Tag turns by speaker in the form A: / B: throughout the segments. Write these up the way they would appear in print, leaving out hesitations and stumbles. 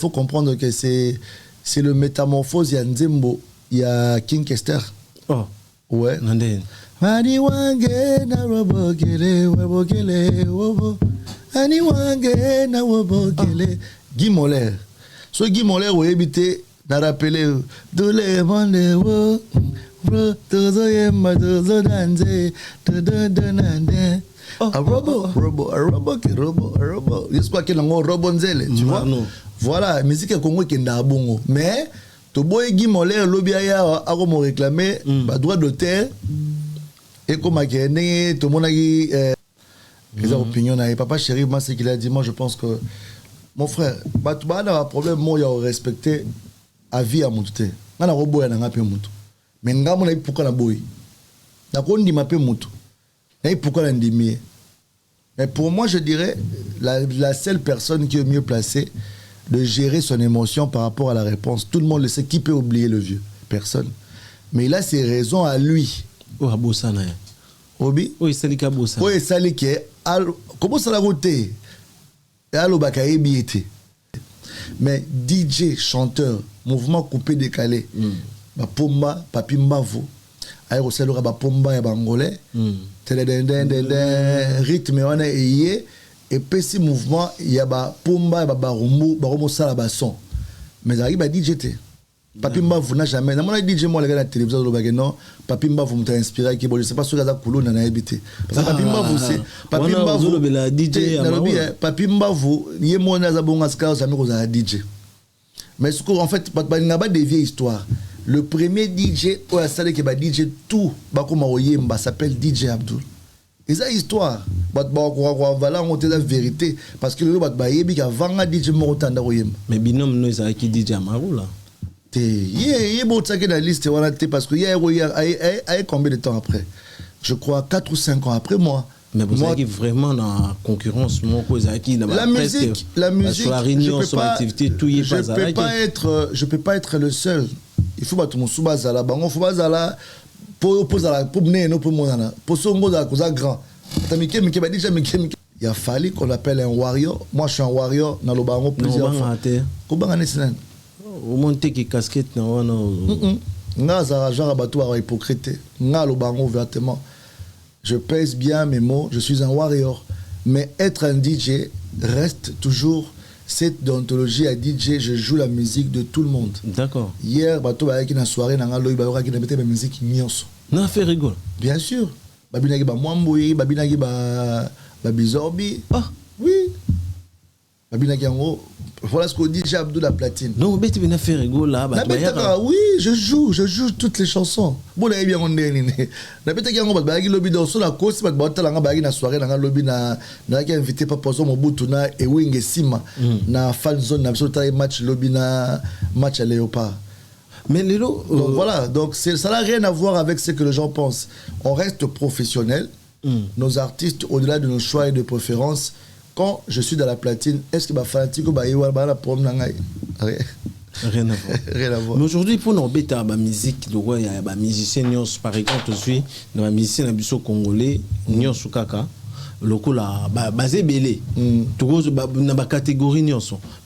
A: faut comprendre que c'est le métamorphose, il y a Nzembo, il y a King Kester.
B: Oh.
A: Ouais. Ani wange na robogele wabogele wobo. Ani wange na wabogele. Guy Moller. So Guy Moller où habité na rappelé de le monde wo. Bro tozo yema tozo danze tozo nande. A robot. Je crois qu'il y a un robot nzele, tu vois. Voilà, musique Congo qui est ndabongo. Mais to boy Guy Moller lobiaya a comme réclamer droit d'auteur. Et comme à Guinée, tout le monde a dit les opinions. Papa chéri, moi, c'est qu'il a dit, moi, je pense que mon frère, tu as un problème, moi, il a respecté la vie à mon tout. On a un robot, on a un peu de monde. Mais on a un pourquoi on a boy. On a un peu de monde. On a pourquoi on a un demi. Mais pour moi, je dirais, la seule personne qui est mieux placée de gérer son émotion par rapport à la réponse, tout le monde le sait, qui peut oublier le vieux? Personne. Mais il a ses raisons à lui.
B: Oh, Abosana.
A: Obi?
B: Oui, c'est le Abosana.
A: Oui, c'est le comment ça l'a roté? Allo Bakaye biété. Mais DJ, chanteur, mouvement coupé décalé. Ba pomba, papi mbavo. Aïe, c'est le ba pomba et bangolais. Rythme, on est yé. Et puis, si mouvement, il y a ba pomba et ba baromo sala basson. Mais arrive à DJ T. Papi Mbavou n'a jamais. N'a DJ moi les gars la télévision de non. Papi Mbavou m'a inspiré qui bon je sais pas ce que ça coulou n'a habité. Parce que Papi Mbavou c'est Papi Mbavou le DJ. Papi Mbavou yé moi n'a zabonga ska ça me cause DJ. Mais ce qu'en fait pas n'a pas des vieilles histoires. Le premier DJ ou la salle qui va DJ tout ba comme oyemba s'appelle DJ Abdul. Et ça histoire. Bah voilà on te la vérité parce que le bah yebi ka vanga DJ mo tanda oyemba.
B: Mais binôme nous ça qui DJ Amaru là.
A: Il est beau de la liste parce qu'il y a combien de temps après? Je crois 4 ou 5 ans après moi.
B: Mais vous avez vraiment dans la concurrence,
A: la musique, je peux pas être le seul. Il faut battre mon soubazala, bango soubazala pour opposer la pour mener nos pour mon pour son mot à cause grand. Il a fallu qu'on appelle un warrior. Moi je suis un warrior dans le bango plusieurs fois. Comment on
B: au monte qui casquette non
A: nga za genre bateau hypocrite nga lo bango ouvertement je pèse bien mes mots, je suis un warrior, mais être un DJ reste toujours cette déontologie à DJ. Je joue la musique de tout le monde.
B: D'accord.
A: Hier bateau avec une soirée dans loy ba qui mettait la musique nyonso
B: na fait rigole
A: bien sûr babinagi ba mwamboyi babinagi ba bizorbi oui babinagi ngo. Voilà ce qu'on dit, j'ai Abdou la platine.
B: Non, mais tu viens faire rigolo là.
A: Oui, je joue toutes les chansons. Bon, là, il y a bien on est. La bête qui a un lobby dans sur la cause, c'est pas la bagi na soirée, na lobby na qui a invité Papa Zo Mobutu na et Wing et Sima na fan zone na absolument match lobby na match à Léopard.
B: Mais Lilo,
A: donc voilà, donc ça n'a rien à voir avec ce que les gens pensent. On reste professionnel. Nos artistes, au-delà de nos choix et de préférences. Quand je suis dans la platine, est-ce que ma fanatique va y avoir la problème?
B: Rien à voir.
A: Rien à voir.
B: Mais aujourd'hui, pour nous bêter à la musique, il y a des musiciens, par exemple, aussi, dans la musique congolais, Nyon Soukaka, le coup là, basé belé, tout dans la catégorie Nyon.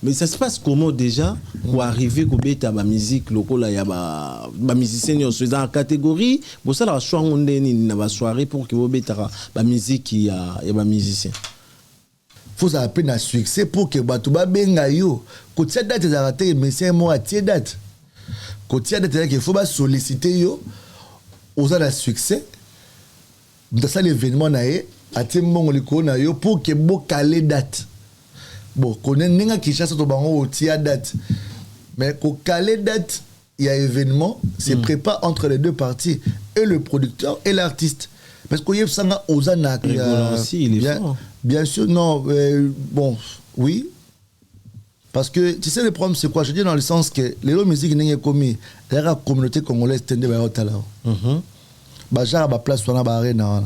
B: Mais ça se passe comment déjà pour arriver à bêter à la musique, le coup là, il y a des musiciens Nyon dans la catégorie, pour ça, la soirée, on est dans la soirée pour que vous bêter à la musique, il y a des musiciens.
A: Faut ça peine à succès pour que Batouba benga yo. Quand cette date est arrêtée, mais c'est un mois à tiers date. Quand il y a des date qu'il faut solliciter yo, aux a succès. Dans ça l'événement naé, à tiers mon liko na yo pour que bo calé date. Bon, connaît n'enga qui chasse au bango au tiers date. Mais qu'au calé date, il y a événement, c'est préparé entre les deux parties, et le producteur et l'artiste. Parce qu'il y a ça aux ana.
B: Aussi, il est fort.
A: Bien sûr, non, bon, oui. Parce que, tu sais, le problème, c'est quoi? Je dis dans le sens que les musiques n'ont pas commis. La communauté congolaise tendait à être là. Bajar a place sur la arena.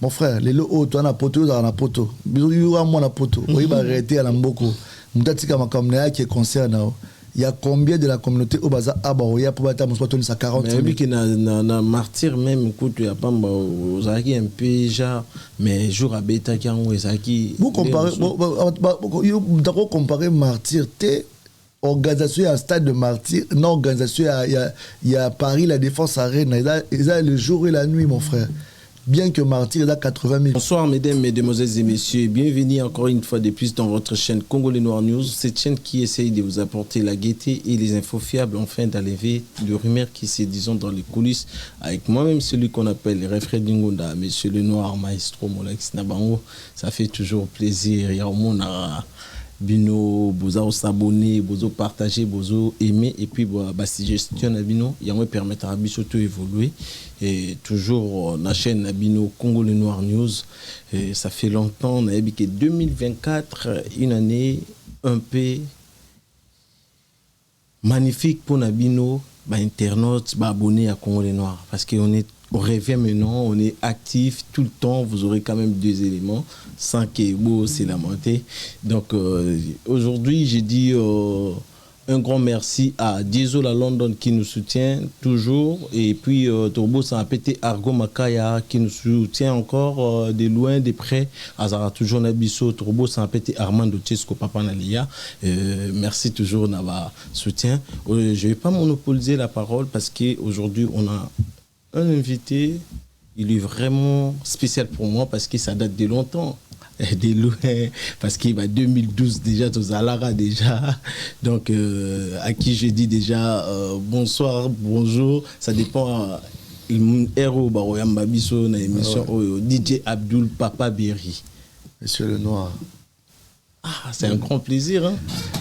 A: Mon frère, les lots, tu as un poteau, tu as un poteau. Bisous, tu as un poteau. Oui, bah, arrêtez à l'amboko. Mutatika makamnea qui est concert. il y a combien de la communauté au Baza Abaoya pour battre mon sa 40 000.
B: Mais qu'il na martyr même écoute il y a pas Ozaki un peu genre mais jour à bêta qui en Ozaki.
A: Vous comparez d'accord comparer martyr té organisation à stade de martyr non organisation il y a Paris la Défense Arène ils a le jour et la nuit mon frère. Bien que martyr il a 80 000.
B: Bonsoir mesdames, mesdemoiselles et messieurs, bienvenue encore une fois de plus dans votre chaîne Congolais Noir News, cette chaîne qui essaye de vous apporter la gaieté et les infos fiables afin d'enlever les rumeurs qui se disent dans les coulisses avec moi-même celui qu'on appelle Refred Dingunda, monsieur le Noir Maestro Molex Nabango. Ça fait toujours plaisir, il y a au monde à bino bozo s'abonner bozo partager bozo aimer et puis bah suggestion na bino yango permettra biso to évoluer et toujours la chaîne na bino Congolais Noir News et ça fait longtemps on a dit que 2024 une année un peu magnifique pour Nabino bah internautes bah abonnés à Congolais Noir parce on revient maintenant, on est actif tout le temps, vous aurez quand même 2 éléments, sans que beau c'est la montée. Donc aujourd'hui, j'ai dit un grand merci à Diesel à London qui nous soutient toujours, et puis Turbo Sampete Argo Makaya qui nous soutient encore de loin, de près. Azara toujours Nabiso, Turbo Sampete Armando Chesco Papa Nalia. Merci toujours d'avoir soutien. Je ne vais pas monopoliser la parole parce qu'aujourd'hui on a un invité, il est vraiment spécial pour moi parce que ça date de longtemps, de loin, parce qu'il va 2012 déjà, aux Alara déjà, donc à qui je dis déjà bonsoir, bonjour, ça dépend, héros, Baroyamba Bisso, dans l'émission DJ Abdul Papa Berry.
A: Monsieur le Noir.
B: Ah, c'est un grand plaisir. Hein?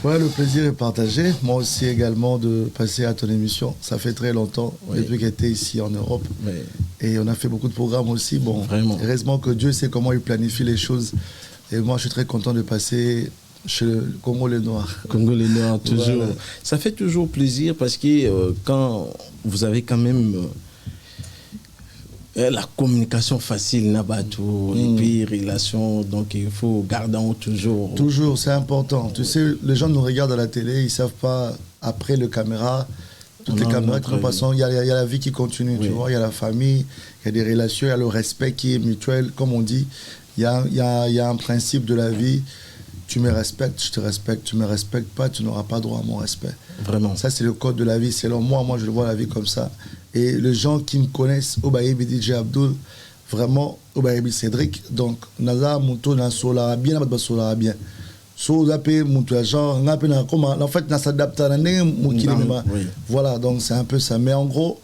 A: Ouais, le plaisir est partagé. Moi aussi également de passer à ton émission. Ça fait très longtemps, depuis que j'étais ici en Europe. Oui. Et on a fait beaucoup de programmes aussi. Bon, vraiment. Heureusement que Dieu sait comment il planifie les choses. Et moi, je suis très content de passer chez le Congolais Noir.
B: Congolais Noir, toujours. Voilà. Ça fait toujours plaisir parce que quand vous avez quand même... la communication facile n'a pas tout, et puis relations, donc il faut garder toujours.
A: Toujours, c'est important. Tu sais, les gens nous regardent à la télé, ils ne savent pas, après le caméra, toutes les caméras qui nous passent, il y a la vie qui continue, tu vois, il y a la famille, il y a des relations, il y a le respect qui est mutuel, comme on dit. Il y a un principe de la vie, tu me respectes, je te respecte, tu ne me respectes pas, tu n'auras pas droit à mon respect. Vraiment. Ça, c'est le code de la vie, selon moi, je le vois la vie comme ça. Et les gens qui me connaissent, Obayebi DJ Abdul, vraiment, Obayebi Cédric, donc, Naza Mouto, Nasola, bien, Nasola, bien. So, Zapé, Mouto, genre, en fait, Nasa s'adapte voilà, donc c'est un peu ça. Mais en gros,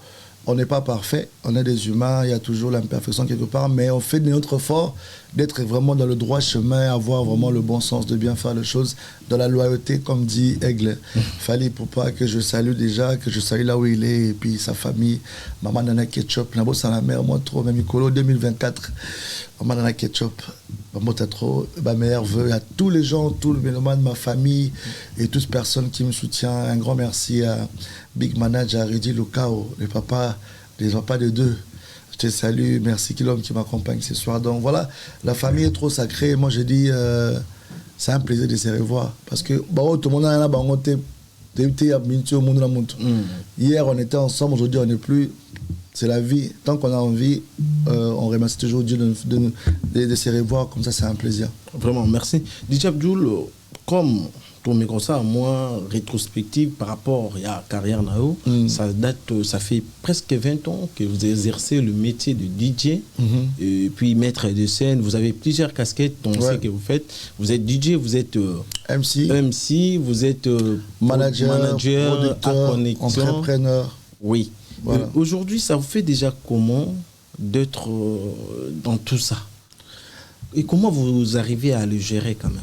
A: on n'est pas parfait, on est des humains, il y a toujours l'imperfection quelque part, mais on fait de notre effort d'être vraiment dans le droit chemin, avoir vraiment le bon sens de bien faire les choses, dans la loyauté, comme dit Aigle. Fallait pour pas que je salue déjà, que je salue là où il est, et puis sa famille, Maman Nana Ketchup, Nabo sans la mère, moi trop, même Nicolo 2024, Maman Nana Ketchup, moi t'as trop, ma meilleure vœu à tous les gens, tous les mélomanes de ma famille, et toutes les personnes qui me soutiennent. Un grand merci à Big Manager, Ridi Lucao, les papas de deux. Je te salue, merci l'homme qui m'accompagne ce soir. Donc voilà, la famille est trop sacrée. Moi je dis, c'est un plaisir de se revoir. Parce que tout le monde a hier on était ensemble, aujourd'hui on n'est plus. C'est la vie. Tant qu'on a envie, on remercie toujours Dieu de se revoir. Comme ça, c'est un plaisir.
B: Vraiment, merci. DJ Abdul, comme ton micro ça, moi, rétrospective par rapport à la carrière Nao, ça fait presque 20 ans que vous exercez le métier de DJ, et puis maître de scène. Vous avez plusieurs casquettes, on sait que vous faites. Vous êtes DJ, vous êtes MC, vous êtes
A: manager, producteur, entrepreneur.
B: Oui. Voilà. Aujourd'hui, ça vous fait déjà comment d'être dans tout ça? Et comment vous arrivez à le gérer quand même?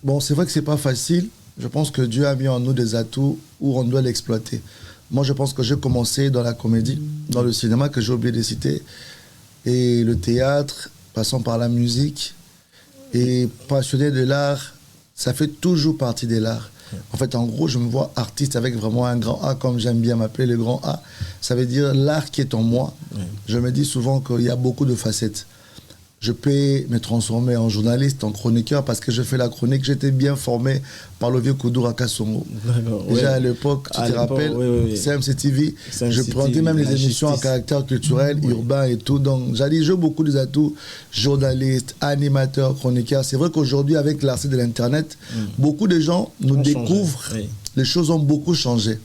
A: Bon, c'est vrai que c'est pas facile. Je pense que Dieu a mis en nous des atouts où on doit l'exploiter. Moi, je pense que j'ai commencé dans la comédie, dans le cinéma que j'ai oublié de citer, et le théâtre, passant par la musique, et passionné de l'art, ça fait toujours partie de l'art. En fait, en gros, je me vois artiste avec vraiment un grand A, comme j'aime bien m'appeler le grand A. Ça veut dire l'art qui est en moi. Je me dis souvent qu'il y a beaucoup de facettes. je peux me transformer en journaliste, en chroniqueur, parce que je fais la chronique. J'étais bien formé par le vieux Koudoura Kassongo. Déjà à l'époque, tu te rappelles, CMC TV, je présentais même les émissions à caractère culturel, urbain et tout. Donc, j'ai beaucoup des atouts, journaliste, animateur, chroniqueur. C'est vrai qu'aujourd'hui, avec l'arrivée de l'Internet, beaucoup de gens nous découvrent. Les choses ont beaucoup changé.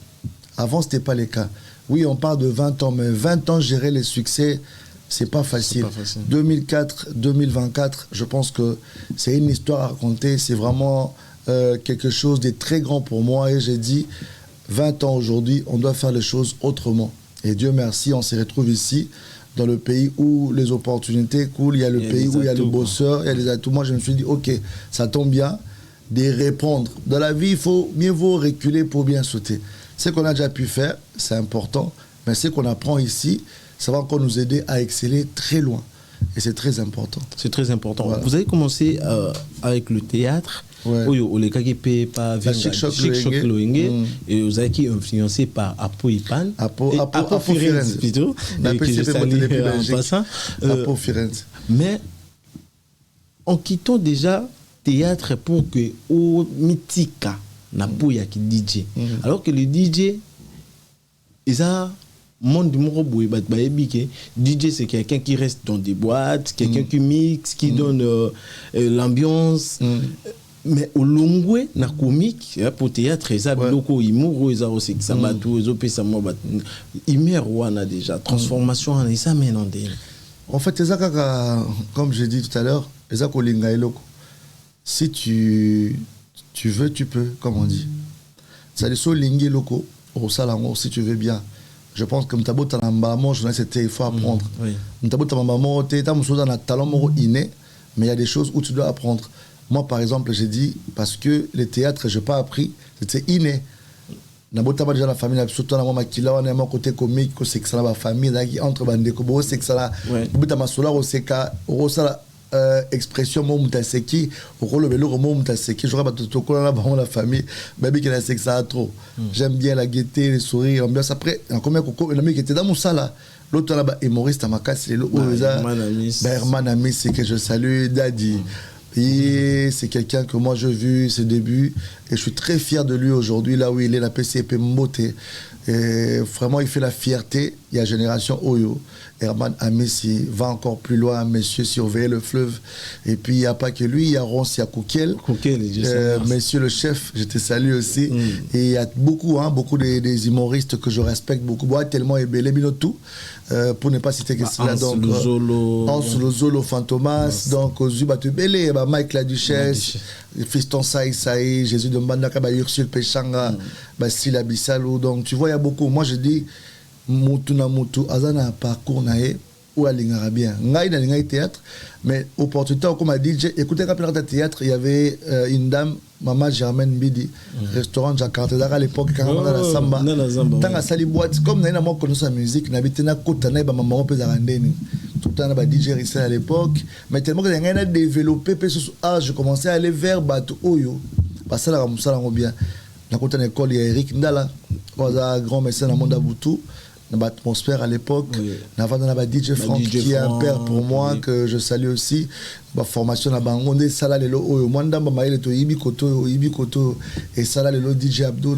A: Avant, ce n'était pas le cas. Oui, on parle de 20 ans, mais 20 ans, gérer les succès, c'est pas facile. 2004, 2024, je pense que c'est une histoire à raconter. C'est vraiment quelque chose de très grand pour moi. Et j'ai dit, 20 ans aujourd'hui, on doit faire les choses autrement. Et Dieu merci, on se retrouve ici, dans le pays où les opportunités coulent. Il y a le pays où il y a le bosseur, il y a les atouts. Moi, je me suis dit, ok, ça tombe bien de répondre. Dans la vie, mieux vaut reculer pour bien sauter. Ce qu'on a déjà pu faire, c'est important. Mais ce qu'on apprend ici, ça va encore nous aider à exceller très loin. Et c'est très important.
B: C'est très important. Voilà. Vous avez commencé avec le théâtre. Où les Kakipe par
A: Chic Choc
B: Loenge. Et vous avez été influencé par Apo Ipan.
A: Apo Firenze.
B: Plutôt.
A: Que je salue en passant. Apo Firenze.
B: Mais en quittant déjà théâtre pour que au Mythica n'a pas qui DJ. Alors que le DJ, ils ont monde DJ, c'est quelqu'un qui reste dans des boîtes, quelqu'un qui mixe, qui donne l'ambiance. Mais au longwe na comique pour théâtre ça loko imuro ça aussi ça batou ezopé ça moi imero wana déjà transformation en ça menande.
A: En fait ça comme je dis tout à l'heure ça ko linga eloko. Si tu veux, tu peux, comme on dit. Ça dit, so lingi loko, au salango, si tu veux bien. Je pense que m'tabo tanambamo, c'était il faut apprendre. M'tabo tanambamo, t'as dans un talent inné, mais il y a des choses où tu dois apprendre. Moi, par exemple, j'ai dit, parce que le théâtre, je n'ai pas appris, c'était inné. Nabota déjà la famille, surtout dans ma kila, on est mon côté comique, c'est que ça la famille, entre bandeko, c'est que ça la. Buta masola, c'est que ça expression mo mutaseki rolo belo mo mutaseki j'aurais pas tout coller là dans la famille baby qui a c'est que ça trop j'aime bien la gaieté les sourires l'ambiance après combien coco un ami qui était dans mon salle l'autre là-bas humoriste à ma casse les Herman Amis c'est que je salue Daddy et c'est quelqu'un que moi j'ai vu ses débuts et je suis très fier de lui aujourd'hui là où il est la PCP Mbote. Et vraiment, il fait la fierté. Il y a Génération Oyo. Herman Amissi va encore plus loin, monsieur, surveiller le fleuve. Et puis, il n'y a pas que lui, il y a Ronce, il y a Koukel. Monsieur le chef, je te salue aussi. Et il y a beaucoup, beaucoup des humoristes que je respecte beaucoup. Moi, tellement ébélé, tout. Pour ne pas citer que c'est là. Donc, Hans Lozolo, Fantomas, donc, Zuba Tubele, Mike La Duchesse, Fiston Saï, Jésus de Mbandaka, Ursule Pechanga, Sila Bissalou. Donc, tu vois, il y a beaucoup. Moi, je dis, Moutou na Moutou, Azana parcours nae, ou à l'Ingarabien. Ngaï na l'Ingaï théâtre, mais opportunité, comme a DJ, écoutez, quand on théâtre, il y avait une dame, Maman Germaine Bidi, restaurant Jakarta, à l'époque, quand on a la samba. Tant à Sali boîte, comme on a moi connu sa musique, on habitait na Côte Naï, maman, on peut zarandeni. Tout le temps, on a DJ Rissel à l'époque, mais tellement que on a développé, je commençais à aller vers Batou Oyo, parce que ça, ça l'a bien. Dans la école, il y a Eric Ndala, un grand médecin dans le monde d'Aboutou. Dans l'atmosphère à l'époque, dans DJ Franck qui est un père pour moi que je salue aussi. La formation dans Bangonde, Salah Lelo, Mwanda Mbamaïle, Ibi Koto, et Salah Lelo, DJ Abdul,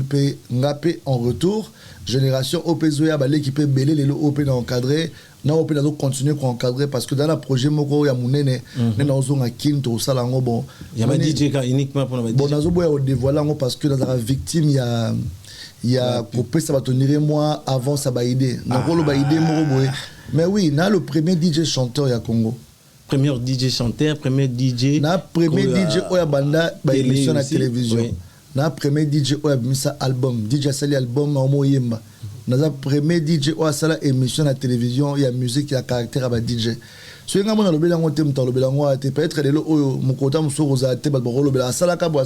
A: Ngapé en retour. Génération Opezoya, l'équipe Belé, Lelo, Open encadré. Non, Open a continué à encadrer parce que dans le projet Moko, il y a Mounene, Nenazon à Kinto, Salango, bon.
B: Il y a DJ uniquement pour la
A: bon, Nazobo, il y a dévoilé parce que dans la victime, il y a coupé ça va tenir moi avant ça va aider mais oui na le premier DJ chanteur ya Congo
B: premier DJ chanteur premier DJ
A: na premier DJ oya banda ba émission na télévision na premier DJ oya misa album DJ sali album en moyemba na premier DJ oya sala émission na télévision ya musique ya caractère ba DJ so nga mona lobela ngo tem lobela ngo ate peut-être lelo oyo mukota musokoza ate ba lobela sala ka bo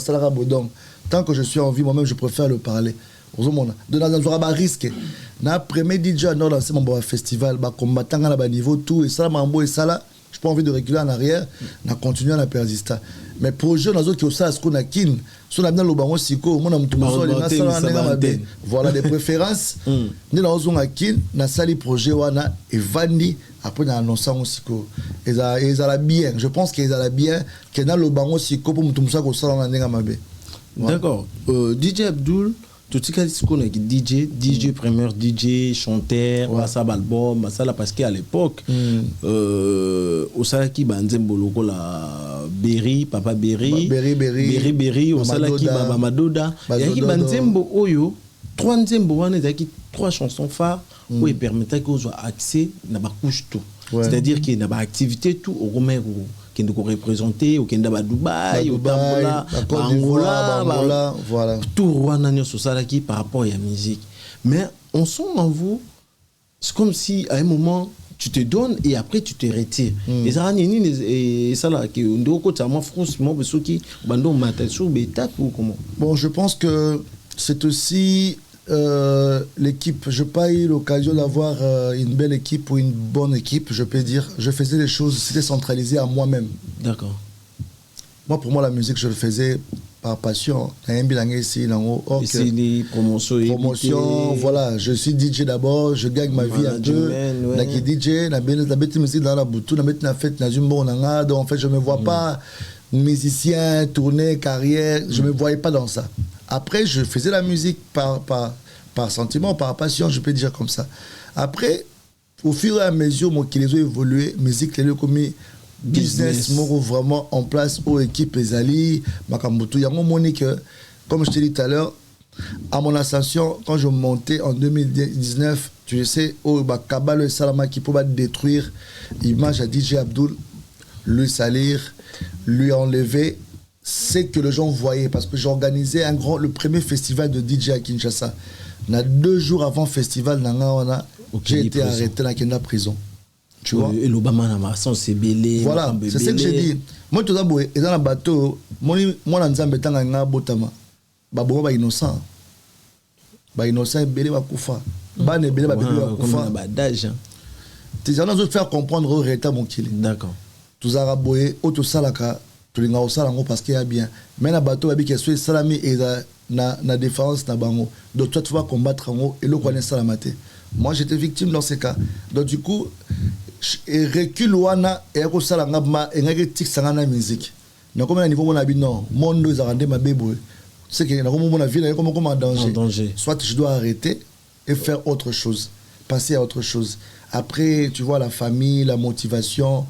A: donc tant que je suis en vie moi-même je préfère le parler. De la risque. Na premier DJ à Nord dans mon festival, combattant à niveau tout et ça, mambo et ça là, je pas envie de reculer en arrière, na continuer à persister. Mais projet dans qui ça ce qu'on a kin, sur la bien le bango siko, mon am tumoso les na voilà des préférences. Ni dans on a kin, na sali projet wana et vandi après na annoncer on siko. Et ça bien, je pense qu'ils a bien que dans le bango siko pour mutumsa ko sala na mabe.
B: D'accord. DJ Abdul, tout ce qu'on a dit DJ primeur, DJ chanteur, ça album, ça là parce qu'à l'époque, au salaki banzembo loko la Berry, Papa Berry, au salaki Baba Madoda, il y a banzembo oyo, trois nzembo wana zaki trois chansons phares où ils permettaient qu'on soit accès na ba couche tout. C'est-à-dire qu'il y a une activité tout au Romero qui nous représenter au Kenda Dubaï, au Tambola, Angola,
A: voilà.
B: Tout Rwanda qui par rapport à la musique. Mais on sent en vous, c'est comme si à un moment tu te donnes et après tu te retires. Et ça et ça là qui on doit côté moi franchement parce que bando matin sur bêta ou comment.
A: Bon, je pense que c'est aussi l'équipe, je n'ai pas eu l'occasion d'avoir une belle équipe ou une bonne équipe, je peux dire. Je faisais les choses, c'était centralisé à moi-même.
B: D'accord.
A: Moi, pour moi, la musique, je le faisais par passion. Promotion, voilà. Je suis DJ d'abord, je gagne ma vie un peu. DJ, en fait, je ne me vois pas musicien, tournée, carrière, je ne me voyais pas dans ça. Après, je faisais la musique par sentiment, par passion, je peux dire comme ça. Après, au fur et à mesure que les ont évolué, musique, les comme business, vraiment en place, aux équipes, les alliés, Makambutu. Il y a un moment que, comme je t'ai dit tout à l'heure, à mon ascension, quand je montais en 2019, tu sais, au Kabal et Salama qui pouvaient détruire l'image à DJ Abdul, lui salir, lui enlever. C'est que les gens voyaient parce que j'organisais le premier festival de DJ à Kinshasa. 2 jours avant le festival, j'ai été arrêté dans la prison. Tu vois?
B: Et l'Obama n'a c'est belé.
A: Voilà, c'est ce que j'ai dit. Moi, tout d'abord, dans le bateau, moi, je suis innocent. Ba innocent. Ba innocent, belé, ba koufa. Ba ne belé, ba koufa. Tu as faire comprendre au rétat mon kili.
B: D'accord.
A: Tous araboyé, auto salaka. Tu l'as aussi parce qu'il y a bien. Mais le bateau, il y a salami et la défense na bango. Donc toi, tu vas combattre en haut et le connaît salamate. Moi, j'étais victime dans ces cas. Donc du coup, je recule wana et ako salanga ma et ngaki tik sangana musique. Donc comme à niveau mon habit non, mon deux a rendu ma bébé. C'est que comme mon vie là comme en danger. Soit je dois arrêter et faire autre chose, passer à autre chose. Après, tu vois la famille, la motivation.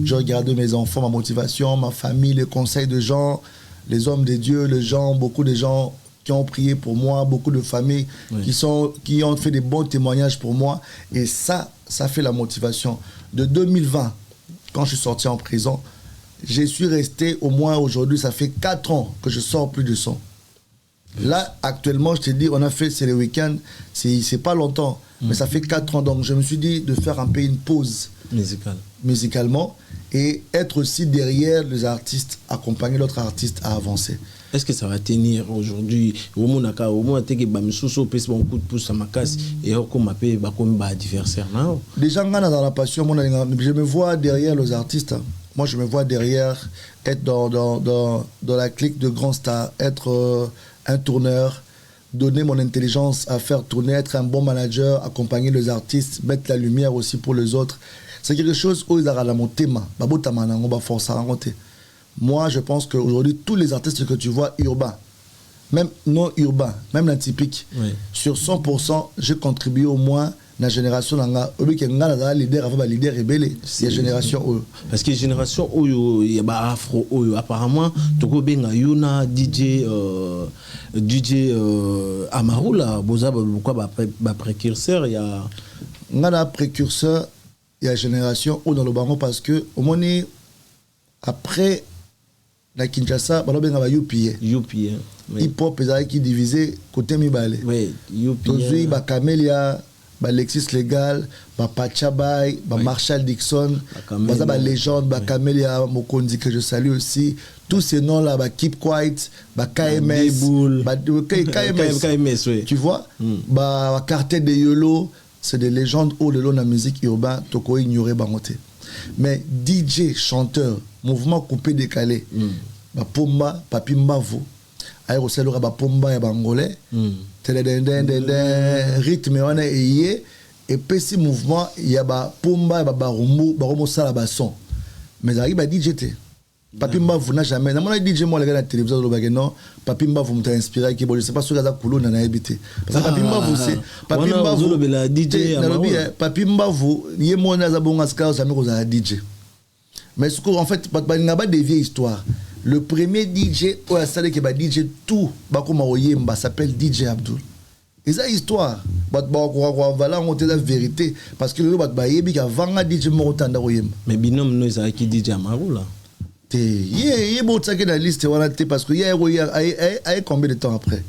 A: Je regardais mes enfants, ma motivation, ma famille, les conseils de gens, les hommes de Dieu, les gens, beaucoup de gens qui ont prié pour moi, beaucoup de familles qui ont fait des bons témoignages pour moi. Et ça fait la motivation. De 2020, quand je suis sorti en prison, je suis resté au moins aujourd'hui, ça fait 4 ans que je sors plus de son. Là, actuellement, je te dis, on a fait, c'est le week-end, c'est pas longtemps, mais ça fait 4 ans. Donc, je me suis dit de faire un peu une pause musicalement et être aussi derrière les artistes, accompagner l'autre artiste à avancer.
B: Est-ce que ça va tenir aujourd'hui? Au moins, tu as un coup de pouce à ma casse et comme un adversaire.
A: Déjà, dans la passion, je me vois derrière les artistes. Moi, je me vois derrière être dans la clique de grands stars, être un tourneur, donner mon intelligence à faire tourner, être un bon manager, accompagner les artistes, mettre la lumière aussi pour les autres. C'est quelque chose où ils ont mon thème. Moi, je pense qu'aujourd'hui, tous les artistes que tu vois urbains, même non urbains, même l'atypique, sur 100%, j'ai contribué au moins la génération leader rebelle c'est génération
B: parce que génération il y a afro apparemment toko benga yuna DJ Amarula boza pourquoi ba précurseur il y a
A: ngana précurseur il y a génération dans le bango parce que au moins après la Kinshasa ba benga ba UPA hip hop qui divisé côté mibale UPA ba Camélia ba Lexis Légal, ba Pachabay, ba Marshall Dixon, ba Légende, ba Camélia Mokondi que je salue aussi. Tous ces noms-là, ba Keep Quiet, ba KMS, ba KMS, tu vois, ba Quartet de Yolo, c'est des légendes où le long de la musique urbaine, toko ignoré bangote. mais DJ chanteur mouvement coupé décalé ba pomba papi mbavo ay ko selora ba pomba ya bangolais rythme wana eye et petit mouvement ya ba pomba ba barumbu sala ba son mais ari ba DJ te papi mbavo n'a jamais na mona DJ moi le gars la télévision lo bagé non papi mbavo m'a inspiré qui bon je sais pas ce que ça coulon na habité parce que papi mbavo c'est papi mbavo
B: le DJ
A: papi mbavo yé mona za bonga ska ça me ko za DJ mais ce en fait pas n'a pas de vieille histoire. Le premier DJ au installé qui va DJ tout ba comme oyemba s'appelle DJ Abdul. Et ça histoire ba voilà on la vérité parce que le ba yebi ka vanga DJ Morotanda oyemba.
B: Mais binôme nous ça qui DJ Amaru là.
A: Il bon ça que la liste voilà parce que hier combien de temps après?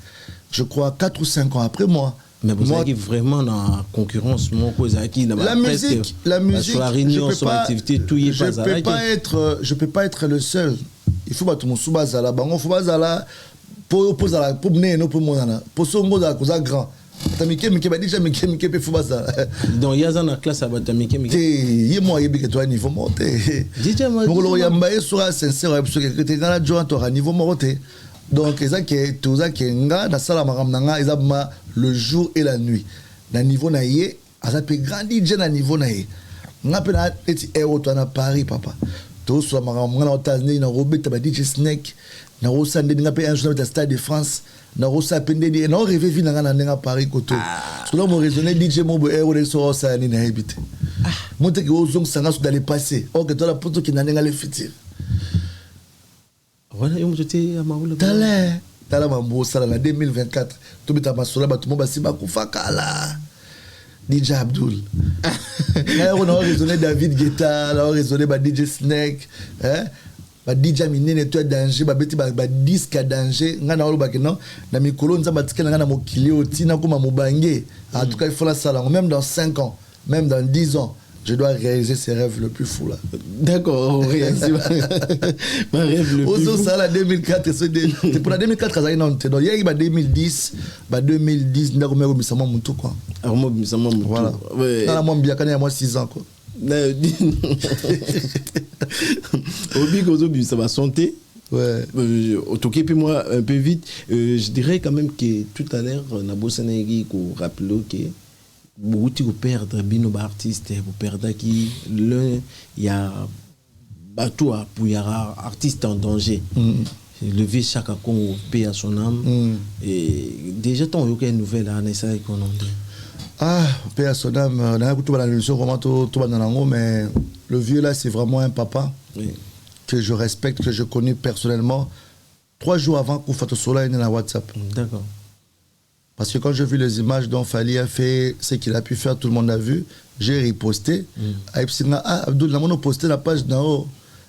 A: Je crois 4 ou 5 ans après moi.
B: Mais vous avez vraiment dans la concurrence, la
A: musique, je peux pas être le seul. Il faut battre mon soubazala, bango soubazala pour opposer la pour mener nos pour mon pour son à cause grand. Tamike mike ba déjà mike pe soubazala.
B: Donc il y a dans la classe à Tamike mike.
A: Il moi yebi que toi niveau monté. DJ moi. Ngolo yamba sera sincère parce que tu dans la joie toi niveau monté. Donc ça qui tout ça qui nga dans sala maramnanga ezabma le jour et la nuit. Dans niveau na yé, ça peut grandir dans niveau na yé. Nga pe na eti héros toi na Paris papa. Tout soit maramnanga na États-Unis na Robert ba DJ Snake na rosa ndé nga pe un jour dans Stade de France na rosa pendé na rêver vie na nga Paris koto. Parce que là mon raisonner DJ mo héros de so ça ni na habité. Monte que ozong sanga dans le passé. Or que toi la poto qui na nga le futur.
B: Voilà, yo mtote amaula.
A: Tala mambo sala la 2024. To bita masola ba tout monde basi ba kufakala. DJ Abdul. Là on a raisonné David Guetta, là on a raisonné ba DJ Snake, hein? Ba DJ Minene toi danger, ba beti ba disque à danger. Nga na oloba ke non, na mikolo nza batikela nga na mokili otina koma mobange. En tout cas, il faut la sala même dans 5 ans, même dans 10 ans. Je dois réaliser ces rêves le plus fou là.
B: D'accord, réaliser ma rêve le plus fou.
A: Ça la 2004 c'est pour la 2004 ça non donc il y a 2010 ndako meko misama mutu quoi.
B: Armo misama mutu.
A: Voilà. Dans moi bien quand moi 6 ans quoi.
B: Obi gozo bi ça va santé.
A: Ouais.
B: Autoqué puis moi un peu vite, je dirais quand même que tout à l'heure Nabosanegi ko rappelé que beaucoup de perdre bino artiste vous perdre qui le il y a bateau pour y avoir artiste en danger lever chaque con paix à son âme et déjà ton aucune nouvelle là ça économie
A: paix à son âme on a écouté la l'émission vraiment tout dans mais le vieux là c'est vraiment un papa que je respecte que je connais personnellement 3 jours avant qu'on fasse cela il est dans WhatsApp.
B: D'accord.
A: Parce que quand j'ai vu les images dont Fali a fait ce qu'il a pu faire, tout le monde a vu, j'ai riposté. Abdul, on a posté la page d'en haut.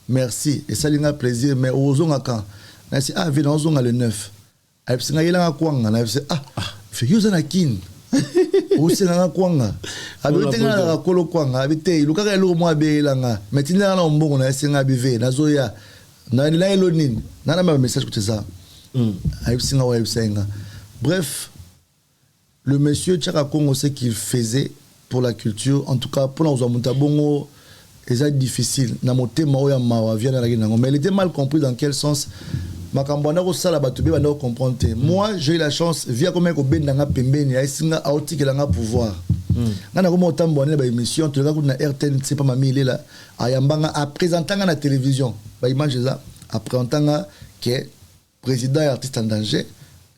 A: Merci. Et ça, il a plaisir. Mais au Zonga quand on a dit, viens, on Zonga le 9. Il a quoi on a dit, fais un kin. Où c'est un kwanga. Habité dans la colo kwanga. Habité, il a le mois bélanga. Mais il a un bon, on a essayé d'habiter. Nazoya, n'a pas éloigné. N'a pas message que ça. Bref. Le monsieur Tchaka Congo sait qu'il faisait pour la culture, en tout cas pour nous, c'est difficile. Mais il était mal compris dans quel sens. Moi, j'ai eu la chance, via comme un pembeni, à pouvoir. Quand on a une émission, tu regardes na RTN, c'est pas ma mille là, à présenter à la télévision. Image ça, à présenter que président et artiste en danger.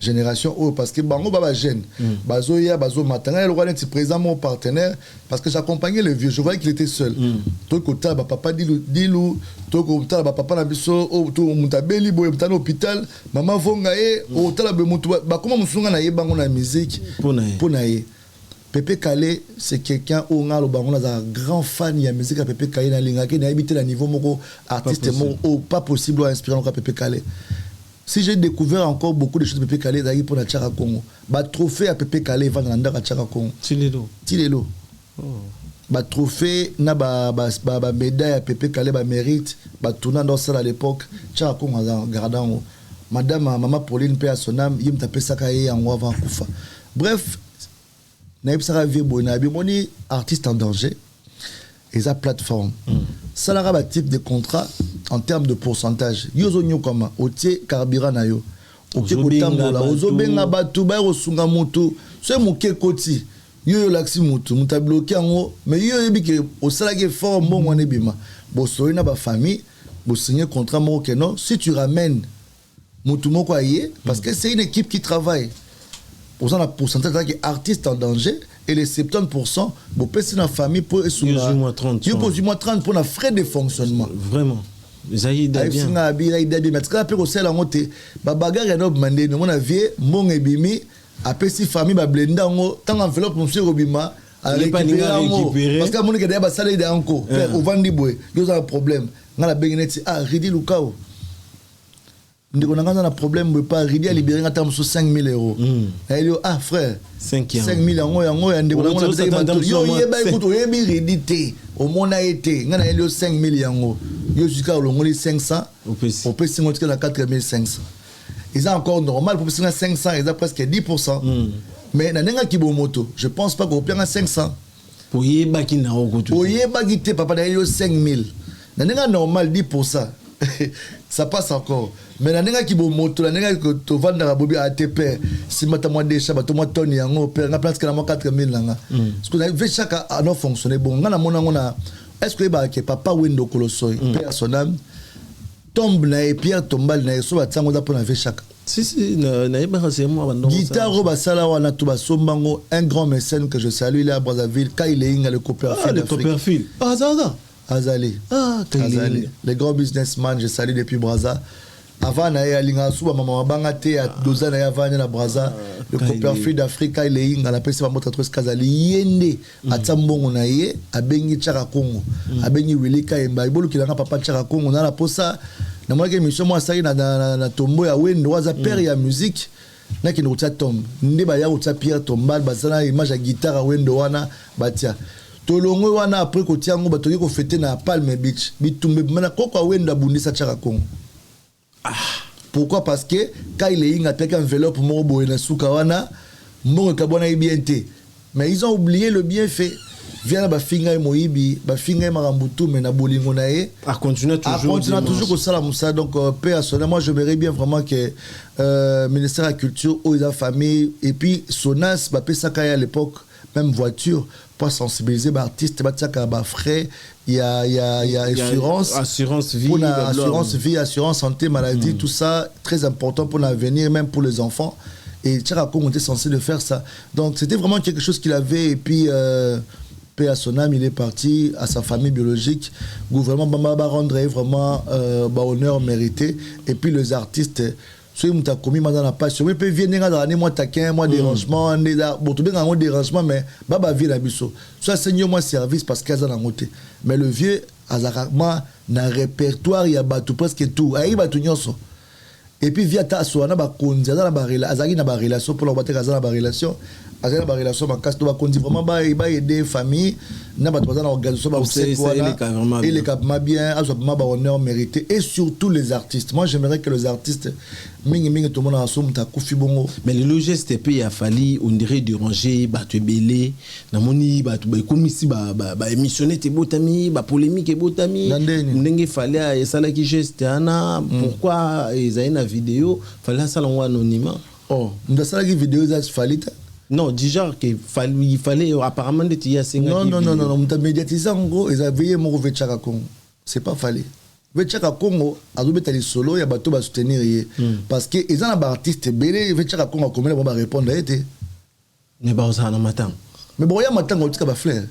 A: Génération haut parce que bango baba jeune bazoya bazo matanga le roi est présent mon partenaire parce que j'accompagnais le vieux je voyais qu'il était seul to kota ba papa dilu to kota ba papa na biso o to mutabeli boye mutana hôpital maman vonga e o tala be mutu ba comment musunga na ye bango na musique pona ye Pepe Kale c'est quelqu'un où on a le baron un grand fan de la musique à Pepe Kale na linga qui n'a habité le niveau moko artiste pas possible à inspirer encore Pepe Kale. Si j'ai découvert encore beaucoup de choses de Pepe Kale d'ailleurs pour la Tchara Congo, bah trophée à Pepe Kale va dans la Tchara Congo. Tilelo. Bah trophée na ba médaille à Pepe Kale ba mérite, bah tournant dans ça à l'époque, Tchara Congo en gardant. Madame maman Pauline paix à son âme, il me tapait ça kaye en avant kufa. Bref, naïb sara vie bonabi moni artiste en danger et sa plateforme. salara ba type de contrat en termes de pourcentage yozo nyokama otie carburant na yo otie kotambola ozobenga batu ba rosunga moto so moke koti yo laxi moto muta bloqué yango mais yo yebi ke osala ke fort mbongo ne bima bo soyi na ba famille bo signer contrat moko ke non si tu ramènes moto moko aye parce que c'est une équipe qui travaille pour ça la pourcentage qui artiste en danger et les 70% bon pèse na famille pour
B: sous moins 30
A: yo pose moins 30 pour na frais de fonctionnement
B: vraiment Zaïda bien
A: singa abi mais quand pe ko sala ngote ba bagarre ya no bmande no mona vie mbongo ebimi apesi famille ba blenda ngo tant enveloppe monsieur Robima à récupérer parce que mon que ba sala ida encore au vandi boy yo ça problème ngala bengineti Ridi Lukao ndiko nanga na problème boy pas Ridi a libéré ngata muso 5000 euros et yo frère 5000 yango ya ndiko nanga yo yeba ikuto yebi Ridi te au mona été ngana yo 5000 yango yo jusqu'à longoli 500 on peut se monter à 4500 ils ont encore normal pour passer à 500 ils ont presque 10% mais na nenga kibomoto je pense pas qu'on perd à 500
B: pour yebaki na okoto
A: oyebaki te papa na yo 5000 na nenga normal 10% ça passe encore mais na nenga kibomoto na nenga to vendre la bobi ATP si mata moi déjà bato moi toni yango père na place que na 4000 langa parce que na veut chaque a non fonctionner bon ngana mona ngona est-ce que ba ke papa Wendo Kolosoi père son âme tombe na Pierre tombal na so batsango da pona ve chaque
B: si na yeba c'est moi
A: guitare basala wana to basombango un grand mécène que je salue il est à Brazzaville Kyle Inga le
B: Copperfield
A: Azali les grands businessmen je salue depuis Brazza avant na ya linga suba mama banga te ya dozana ya vanya na Brazza le Copperfield d'Afrique Kyle Inga la pesi ba mota trois Kazali yende atambongo na ye abengi Chaka Congo abengi Willy Kayemba ibolu kilanga papa Chaka Congo na la posa na moi que mission moi ça na tombo ya Wendo waza père ya musique na ki ndotia tombe ndi ba ya utia Pierre Tombal basana image ya guitare Wendo wana batia tolongo wana après ko tiango batoki ko fêter na Palm Beach bitumbe mana koko Wendo abundisa Chaka Congo pourquoi parce que quand il est inga tek enveloppe mo boye na suka wana mo kabona ibiente mais ils ont oublié le bienfait vient ba finga moyibi ba finga marambutu mais na bolingo na ye
B: a continuer toujours
A: comme ça la moussa donc personnellement moi j'aimerais bien vraiment que ministère de la culture ou la famille et puis Sonas ba pesa kaya à l'époque même voiture pour sensibiliser ba artiste ba tsaka ba frais il y a
B: assurance vie
A: pour assurance vie assurance santé maladie tout ça très important pour l'avenir même pour les enfants et Chaka Congo était censé de faire ça donc c'était vraiment quelque chose qu'il avait et puis paix à son âme, il est parti à sa famille biologique. Gouvernement Bamba rendre vraiment honneur mérité. Et puis les artistes, ceux qui ont commis dans la page, ils peuvent venir dans l'année, moi taquin, moi dérangement, bon tout bien un dérangement, mais Baba vie la biso. Soit seigneur moi service parce qu'ils ont la montée. Mais le vieux, Azarama, dans le répertoire, il y a tout presque tout. Il y a tout nyonso. Et puis via ta soana ba konzi azana ba relation pour la battre azana ba relation azana ba relation ba casse to ba konzi vraiment ba aider famille na ba bazana organisation ba c'est quoi et les cap ma bien azo ba honneur mérité et surtout les artistes moi j'aimerais que les artistes mingi tout le monde en somme ta kufi bongo
B: mais le GSTP il a fallu on dirait déranger ba te belé na moni ba comme ici ba émissionner tes botami ba polémique et botami ndenge fallait ça là qui geste ana pourquoi ils a vidéo fallait ça l'envoie anonymat
A: dans ça la vidéo ça fallait
B: non déjà qu'il fallait apparemment de tirer
A: non on médiatiser en gros ils avaient mon Chaka Congo c'est pas fallait Chaka Congo a dû mettre les solo ya bato ba soutenir parce que ils ont un artiste belé Chaka Congo comment ils vont répondre été
B: mais bah ça na matin
A: mais bon ya matin on dit que ba fleur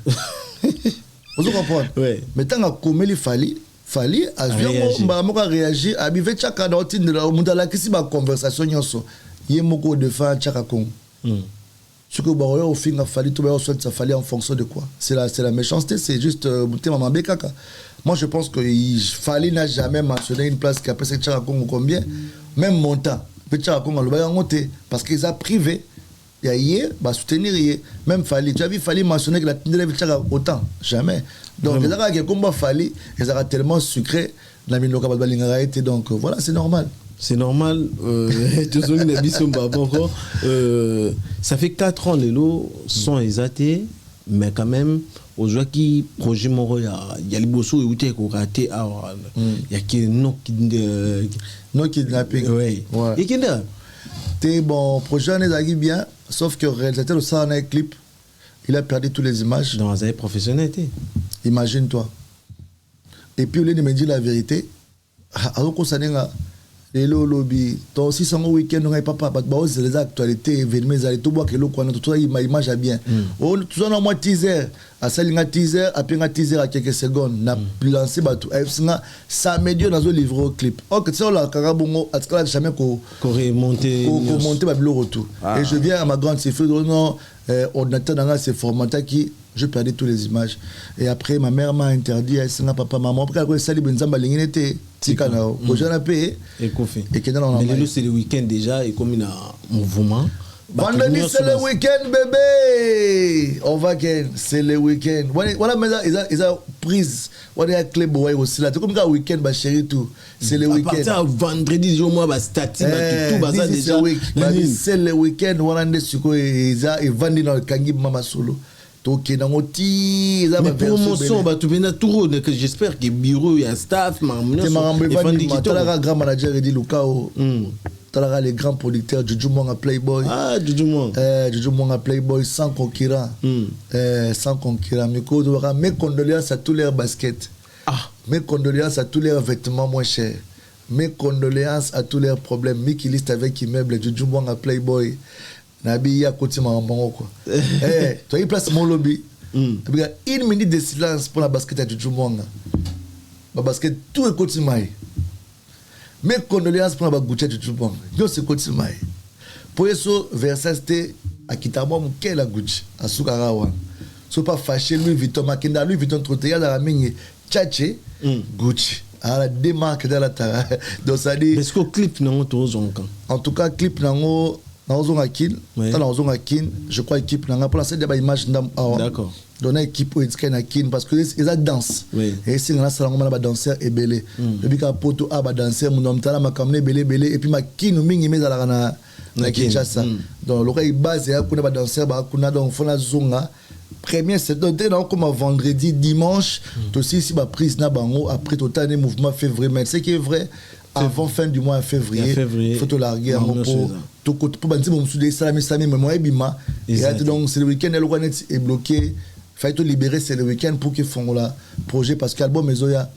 A: vous comprenez mais tant que comme il fallait avion mba réagir abi Chaka dans tin la mundala kisi ba conversation nyonso yemoko défend Chaka Congo ce que bah au fin fallait tout ça fallait en fonction de quoi c'est la méchanceté c'est juste maman bekaka moi je pense que fallait n'a jamais mentionné une place qui après c'est Chaka Congo combien même montant Chaka Congo le bayango parce qu'ils a privé il y a hier bah soutenir hier même fallait tu as vu fallait mentionner que la tindele Chaka autant jamais donc les arabes qui combat fallait ils ont tellement sucré la minoka balinga été donc voilà c'est normal.
B: C'est normal. Ça fait 4 ans les lots sont exatés. mais quand même aux gens qui projet moro il y a les bossos et où t'es raté il y a qui non
A: kidnapping
B: ouais et qui là
A: t'es bon projet on est bien sauf que le réalisateur de ça en a clip il a perdu toutes les images
B: dans un professionnel
A: imagine-toi et puis au lieu de me dire la vérité alors qu'on s'en est là et le lobby toi aussi sans week-end on n'a pas c'est les actualités événements tout bois que l'eau qu'on a tout ma image a bien tout ça on a moins teaser à ça il y a teaser après un teaser à quelques secondes n'a lancé bateau ça médio dans le livre au clip ok ça là carabongo à ce que jamais qu'on
B: monter
A: le retour et je viens à ma grande c'est non ordinateur dans ces formats qui je perdais toutes les images et après ma mère m'a interdit à ça papa maman parce que ça libère nzamba lingine était tikana au jeune AP
B: et kofi
A: et que dans
B: mais c'est le week-end déjà et comme il a mouvement
A: vendredi c'est le week-end bébé on va gagner c'est le week-end voilà mais ils a prise voilà club boy aussi là comme un week-end bah chérie tout c'est le week-end
B: à partir vendredi jour moi bah statique tout bazar déjà
A: c'est le week-end voilà des suko et vendredi dans le kangi mama solo mais
B: promotion j'espère que bureau et staff
A: grand manager et dit Lucao les grands producteurs Juju Mwanga Playboy Juju Mwanga Playboy sans concurrent mes condoléances à tous leurs baskets mes condoléances à tous leurs vêtements moins chers mes condoléances à tous leurs problèmes Mickey List avec immeuble Juju Mwanga Playboy Nabi à côté quoi. Tu as place mon lobby. Une minute de silence pour la basket à Juju Mwanga. Ma basket tout est côté mai. Mes condoléances pour la basket à Juju Mwanga. Yo c'est côté mai. Pour eso Versace à Kitamo mke la Gucci à Sukarawa. So pas fâché Louis Vuitton Makenda Louis Vuitton trotéa dans la mine Tchatché Gucci. À la démarque de la tara. Donc ça dit
B: est-ce que clip non
A: en tout cas clip nango je crois équipe pour lancer des images
B: d'accord
A: donner équipe au kin parce que ils a danse et c'est là ça on a danseur et belé depuis qu'à poto a danseur mon homme tala ma kamné belé et puis ma kin mingi mais à la Kinshasa donc l'oreille base et kuna ba danseur ba kuna donc fona zonga premier c'est donc comme vendredi dimanche aussi si ma prise na bango après total mouvement février c'est qui est vrai avant fin du mois février il faut te larguer en repos tout côté pour bandir mon soudé salami mais moi bima et donc c'est le week-end le Rouanet est bloqué faut te libérer c'est le week-end pour qu'ils font le projet parce qu'album Mezoya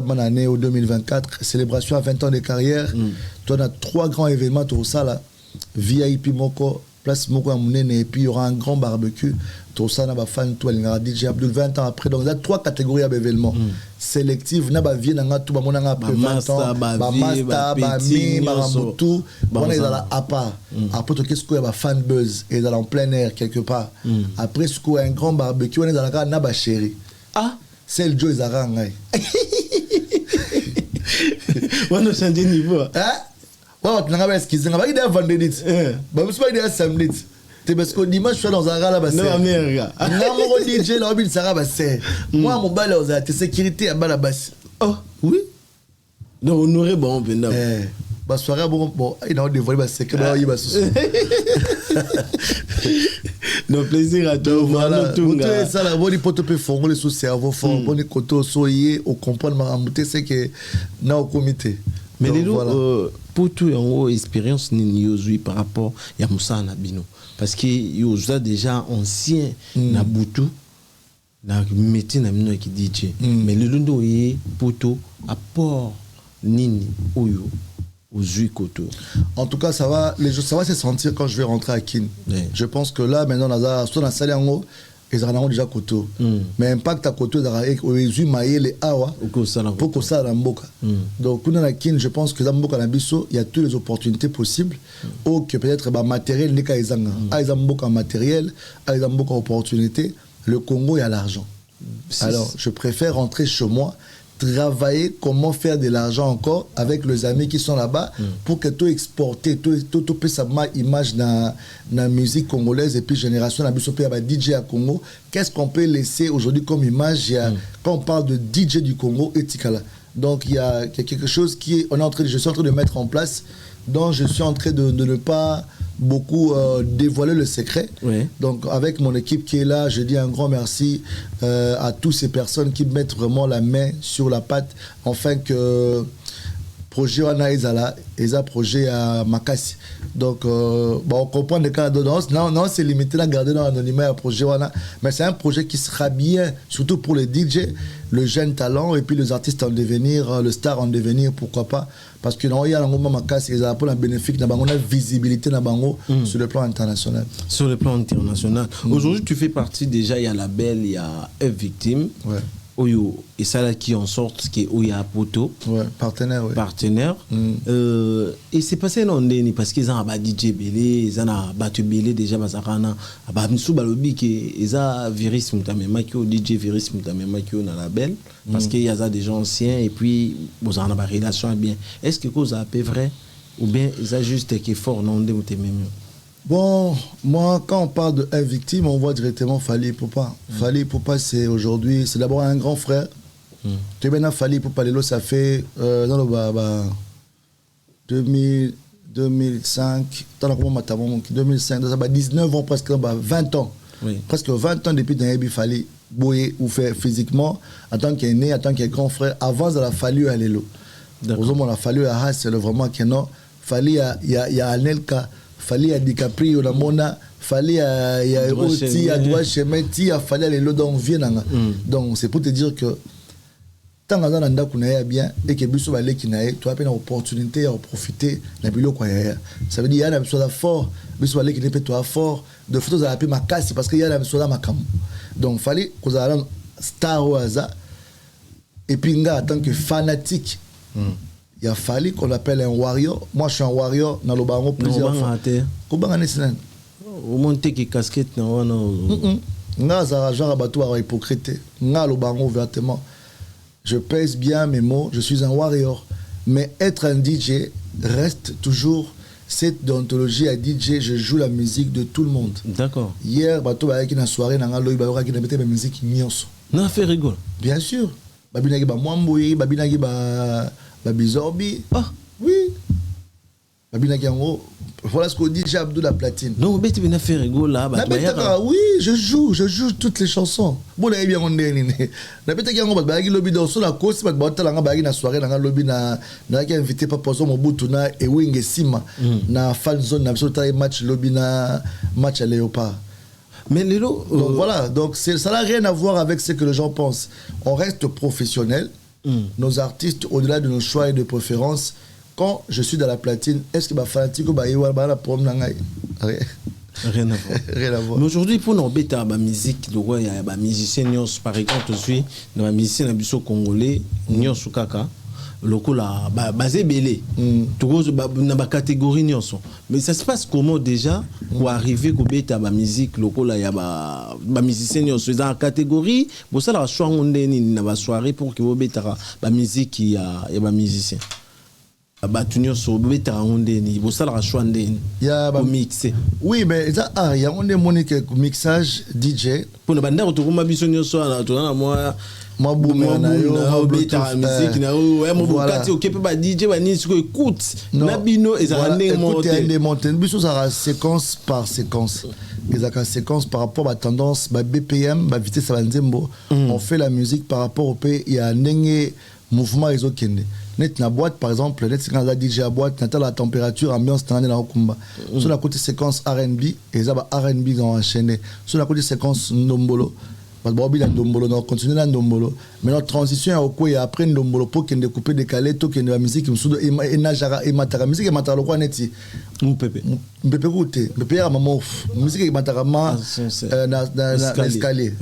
A: bonne année au 2024 célébration à 20 ans de carrière tu as 3 grands événements tout ça là VIP moko place moko à Mounene et puis il y aura un grand barbecue tout ça n'a pas fan tout il y a DJ Abdul 20 ans après donc il y a 3 catégories d'événements sélectifs n'a pas vie n'a tout ba monanga après 20 ans ba master ba mi marambutu on est dans la apa après tout qu'est-ce qu'il y a fan buzz et dans en plein air quelque part après ce qu'il y a un grand barbecue on est dans la n'a ba chérie c'est le Joe Zara ngai
B: on a changé niveau
A: tu n'as pas excusé on va dire vendredi bah vous pas dire samedi parce que dimanche je suis dans un gala basse non
B: mais
A: mon DJ là il sera basse moi mon balle aux sécurité à bala basse
B: oui donc honoré bon pendant
A: bah soirée bon il a dévoilé basse que bah il va
B: non plaisir à toi
A: voilà tout ça la bonne hypothèse peut former sous cerveau fort bonne côté soyer au comprendre ma c'est que na au comité
B: mais les pour tout en haut expérience ni aujourd'hui par rapport à Moussa Nabino parce que yoza déjà ancien na butu na métier na mino qui dit mais le londo est pour tout apport nini oyo aujourd'hui koto
A: en tout cas ça va se sentir quand je vais rentrer à Kin je pense que là maintenant on a salé en haut ils ont déjà koto mais impact à koto ils maillé les awa pour que ça mboka donc kuna na Kin je pense que za mboka na biso il y a toutes les opportunités possibles ou que peut-être matériel n'est qu'à izanga ils ont mboka matériel ils ont mboka opportunité le Congo il y a l'argent alors je préfère rentrer chez moi travailler comment faire de l'argent encore avec les amis qui sont là-bas pour que tout exporter tout peut savoir image dans la musique congolaise et puis génération la biso à DJ à Congo qu'est-ce qu'on peut laisser aujourd'hui comme image quand on parle de DJ du Congo et Tikala donc il y a quelque chose je suis en train de mettre en place dont je suis en train de ne pas beaucoup dévoiler le secret.
B: Oui.
A: Donc avec mon équipe qui est là, je dis un grand merci à toutes ces personnes qui mettent vraiment la main sur la pâte afin que projet wana ezala projet à Makassi. Donc on comprend les cas de non c'est limité à garder dans l'anonymat à projet wana, mais c'est un projet qui sera bien surtout pour les DJ, le jeune talent et puis les artistes en devenir, le star en devenir, pourquoi pas, parce que il y a un moment Makassi ils ont un bénéfice na bango na visibilité na bango sur le plan international.
B: Sur le plan international. Aujourd'hui tu fais partie déjà, il y a Label, il y a F Victime. Ouais. Oyo, et ça là qui en sorte qui Oya Poto,
A: ouais, partenaire, ouais.
B: Partenaire. Et c'est passé non déni parce qu'ils ont un DJ Belé, ils ont un battu Belé déjà bazarana, aba misu balobi que ils ont virus mutame makio DJ virus mutame makio na Label parce qu'il y a des gens anciens et puis vous en avez une relation bien. Est-ce que cause a peu vrai ou bien ils ont juste qui fort non de mutame?
A: Bon, moi, quand on parle de victime, on voit directement Fally Ipupa. Fally Ipupa, c'est aujourd'hui, c'est d'abord un grand frère. Tu es Fally Ipupa, ça fait dans le 2005, 2005, ça fait 19 ans, presque 20 ans. Oui. Presque 20 ans depuis que Fally Boye ou fait physiquement, en tant qu'aîné, en tant que grand frère, avant de la Fally à l'élo. Aujourd'hui, la Fally à Haas, c'est vraiment que non. Fally, il y a Anelka. Fallait à DiCaprio la mona, fallait à Oti à droit chemin ti a fallait les lots viennent donc c'est pour te dire que tant que dans ndako na bien et que biso balé qui na tu as une opportunité à profiter na bilo quoi ça veut dire il y a besoin de fort biso balé qui n'est pas toi fort de photos à la ma casse parce qu'il y a besoin de ma cam donc fallait que ça star au hasard et puis nga en tant que fanatique il a fallu qu'on appelle un warrior. Moi, je suis un warrior dans le bango plusieurs fois. Comment on est
B: au monte qui casquette non non.
A: Nga za genre bateau à hypocrite. Nga le bango ouvertement. Je pèse bien mes mots. Je suis un warrior. Mais être un DJ reste toujours cette déontologie à DJ. Je joue la musique de tout le monde.
B: D'accord.
A: Hier bateau avec une soirée dans le bateau qui mettait la musique nyonso.
B: Non fait rigole.
A: Bien sûr. Babinagi ba mwamboui, babinagi ba Bizorbi. Ah oui. Voilà ce qu'on dit, j'ai Abdou la platine.
B: Non, mais tu viens faire rigolo là.
A: Oui, je joue toutes les chansons. Bon, là, bien on est. La bête qui a un bagage lobby dans la cause, mais bon, t'as un bagage na soirée dans lobby na qui a invité pas pour son Mobutu et Wing et Sima na fan zone na absolument match lobby na match à Léopard.
B: Mais Lilo,
A: donc voilà, donc ça n'a rien à voir avec ce que les gens pensent. On reste professionnel. Nos artistes, au-delà de nos choix et de préférences, quand je suis dans la platine, est-ce que ma fanatique va y avoir la problème?
B: Rien à voir.
A: Rien à voir.
B: Mais aujourd'hui, pour nous bêta la musique, il y a des musiciens, par exemple, aussi, dans la musicien congolais, Nyon Soukaka, local basé belé. Tout dans la catégorie Nyonso. Mais ça se passe comment déjà pour arriver au bêta la musique local, il y a des musiciens Nyonso dans la catégorie, pour ça la choix on est dans la soirée pour que vous bêta la musique il y a des musiciens. Batunyo so beta ondeni bo sala chwandeni
A: ya ba
B: mixer.
A: Oui mais ça il y a on est monique mixage DJ
B: pour na banda to kuma bisonyo so na to na moi
A: boumé na yo
B: beta musique na o mo bokati o kepe ba DJ ba ni écoute na bino ezala
A: ndé monter biso ça séquence par séquence. Ezaka séquence par rapport à la tendance ba BPM ba vitesse à nzembo. On fait la musique par rapport au pays il y a ndenge mouvement ezokende. Net na boîte par exemple, net quand la DJ à boîte, n'a la température ambiance dans la kumba. Sur la côté séquence R&B et ça va R&B dans enchaîné. Sur la côté séquence ndombolo, parce que Bobby la ndombolo, donc continue la ndombolo. Mais notre transition au quoi et après ndombolo pour qu'il découper décalé tout qu'il y a la musique me soude et najara et matara musique et matara quoi neti.
B: Mpépé
A: goûter. Mpépé à maman musique et matara ma na escalier.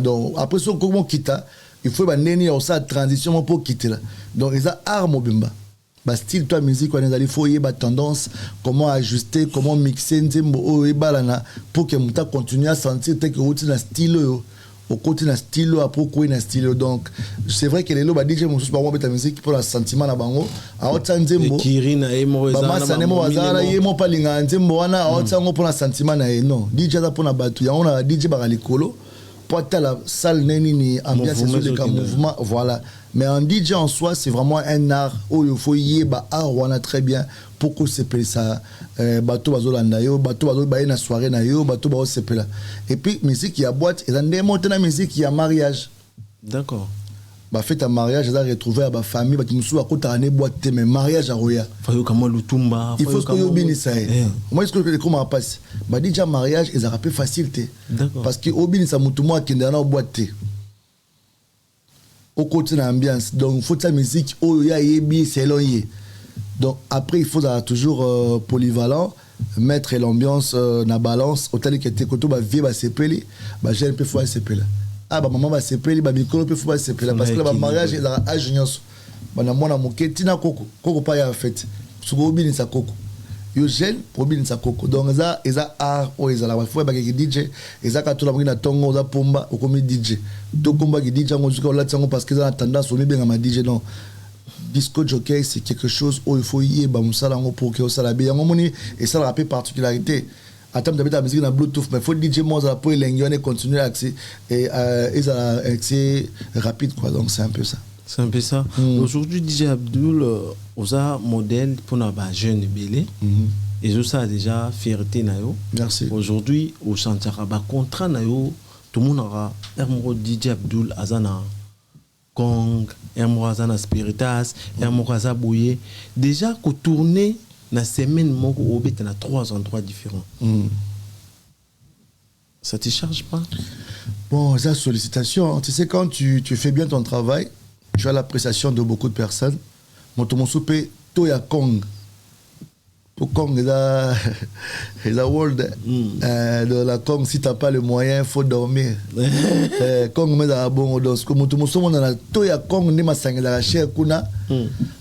A: Donc après ça comment quitta il faut que ça transition pour quitter là. Donc ils ont arme bimba. Bah style toi musique on est faut y tendance, comment ajuster, comment mixer nzembo et balana pour que muta continue à sentir que routine na style au côté na style après quoi na style. Donc c'est vrai que les loba DJ mon pas moi mettre musique pour le sentiment na bango a autant nzembo
B: kirina e mo
A: za ba masa nemo wazala yemo palinga nzembo wana a autant pour le sentiment na non DJ za pour na batu ya on a DJ ba likolo porte la salle ni ambiance le mouvement voilà mais en DJ en soi c'est vraiment un art où il faut y ba art on a très bien pourquoi c'est appelé ça bateau bazolanda yo bateau bazo ba na soirée na yo bateau ba c'est là et puis musique il y a boîte et dans des monter na musique il y a mariage
B: d'accord
A: bah fait un mariage ça retrouver à ba famille ba kimsu akota ane boîte mais mariage à roya
B: fayo kama lutumba
A: il faut que yo bini ça moi est-ce que comment passe bah déjà mariage ils a rappelé facilité parce que obini ça mutumo akenda na boîte au côté de l'ambiance donc il faut ta musique oh ya yebi c'est long yé donc après il faut toujours polyvalent mettre l'ambiance na balance au tel que t'es koto ba vie ba sepeli ba j'ai un peu fois sepeli ah bah maman ba sepeli ba micro peu fois sepeli parce que le mariage il a âge nyonso bana mona moketina koko pa ya fête suko bini sa koko yo jeune pour bini sa koko donc ça art o ezala ba fois ba ki DJ ezaka to la mokina tongo za pomba okomi DJ to komba ki DJ ngo zuka la tsango parce que ça a tendance au bien ma DJ non disco jockey c'est quelque chose où il faut y ba musala ngo pour que ça la bien ngo moni et ça la particularité attends d'habiter la musique dans Bluetooth mais faut DJ moi ça pour l'engagner continuer accès et ça accès rapide quoi donc c'est un peu ça.
B: C'est un peu ça. Aujourd'hui, DJ Abdul, on a modèle pour nos jeunes belés. Et ça déjà fierté nayo.
A: Merci.
B: Aujourd'hui, au Santara, contrat nayo, tout le monde aura un DJ Abdul Azana Kong, un Azana Spiritas, un Azana Bouye. Déjà, qu'on tourner la semaine, on a 3 endroits différents. Ça te charge pas?
A: Bon, ça sollicitation. Tu sais, quand tu fais bien ton travail, tu as l'appréciation de beaucoup de personnes. Mon soupé, Toya Kong. Pour Kong, c'est la world. De la Kong, si tu n'as pas le moyen, il faut dormir. Kong, mais ça bon, donc, comme tout le monde a Toya Kong, ne m'a sangé la chair, kuna.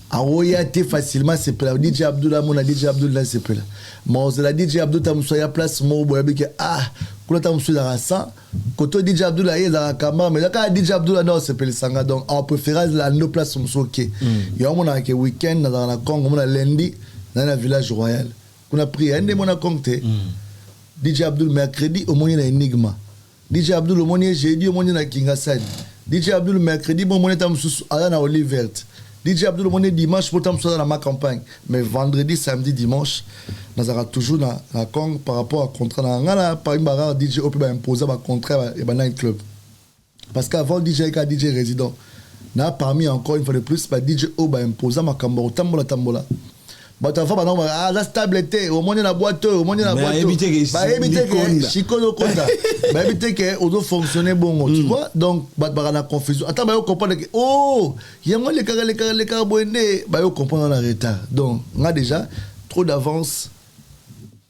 A: A royauté facilement, c'est pas DJ Abdullah, mon DJ Abdullah, c'est pas là. Moi, c'est la DJ Abdullah, tu as place, mon boy, ah. Quand tu as monsieur dans ça, quand tu DJ Abdullah est dans la caméra, mais quand DJ Abdullah non c'est pas le sanga donc en préférence la no place on ok. Il y a un moment que week-end dans la Congo, on a lundi dans le village royal. On a pris un des mon compté. DJ Abdul mercredi au moins il y a Enigma. DJ Abdul au moins jeudi au moins il y a Kingasad. DJ Abdul mercredi bon on est à la Olive Verte. DJ Abdul Moné dimanche pour t'amener dans ma campagne mais vendredi samedi dimanche nous avons toujours dans la Congo par rapport à contrat dans par exemple DJ on peut imposer un contrat et un club parce qu'avant DJ et DJ résident n'a parmi encore une fois de plus pas DJ au ba imposer ma cambo tambola bah tu vas pas ah la stabilité au moins la boîte au moins la boîte bah éviter que Chico no konda bah éviter que on doit fonctionner bon tu vois donc bah la confusion attends bah on comprend que oh il y a moi les carres bonné bah on comprend la retard donc on a déjà trop d'avance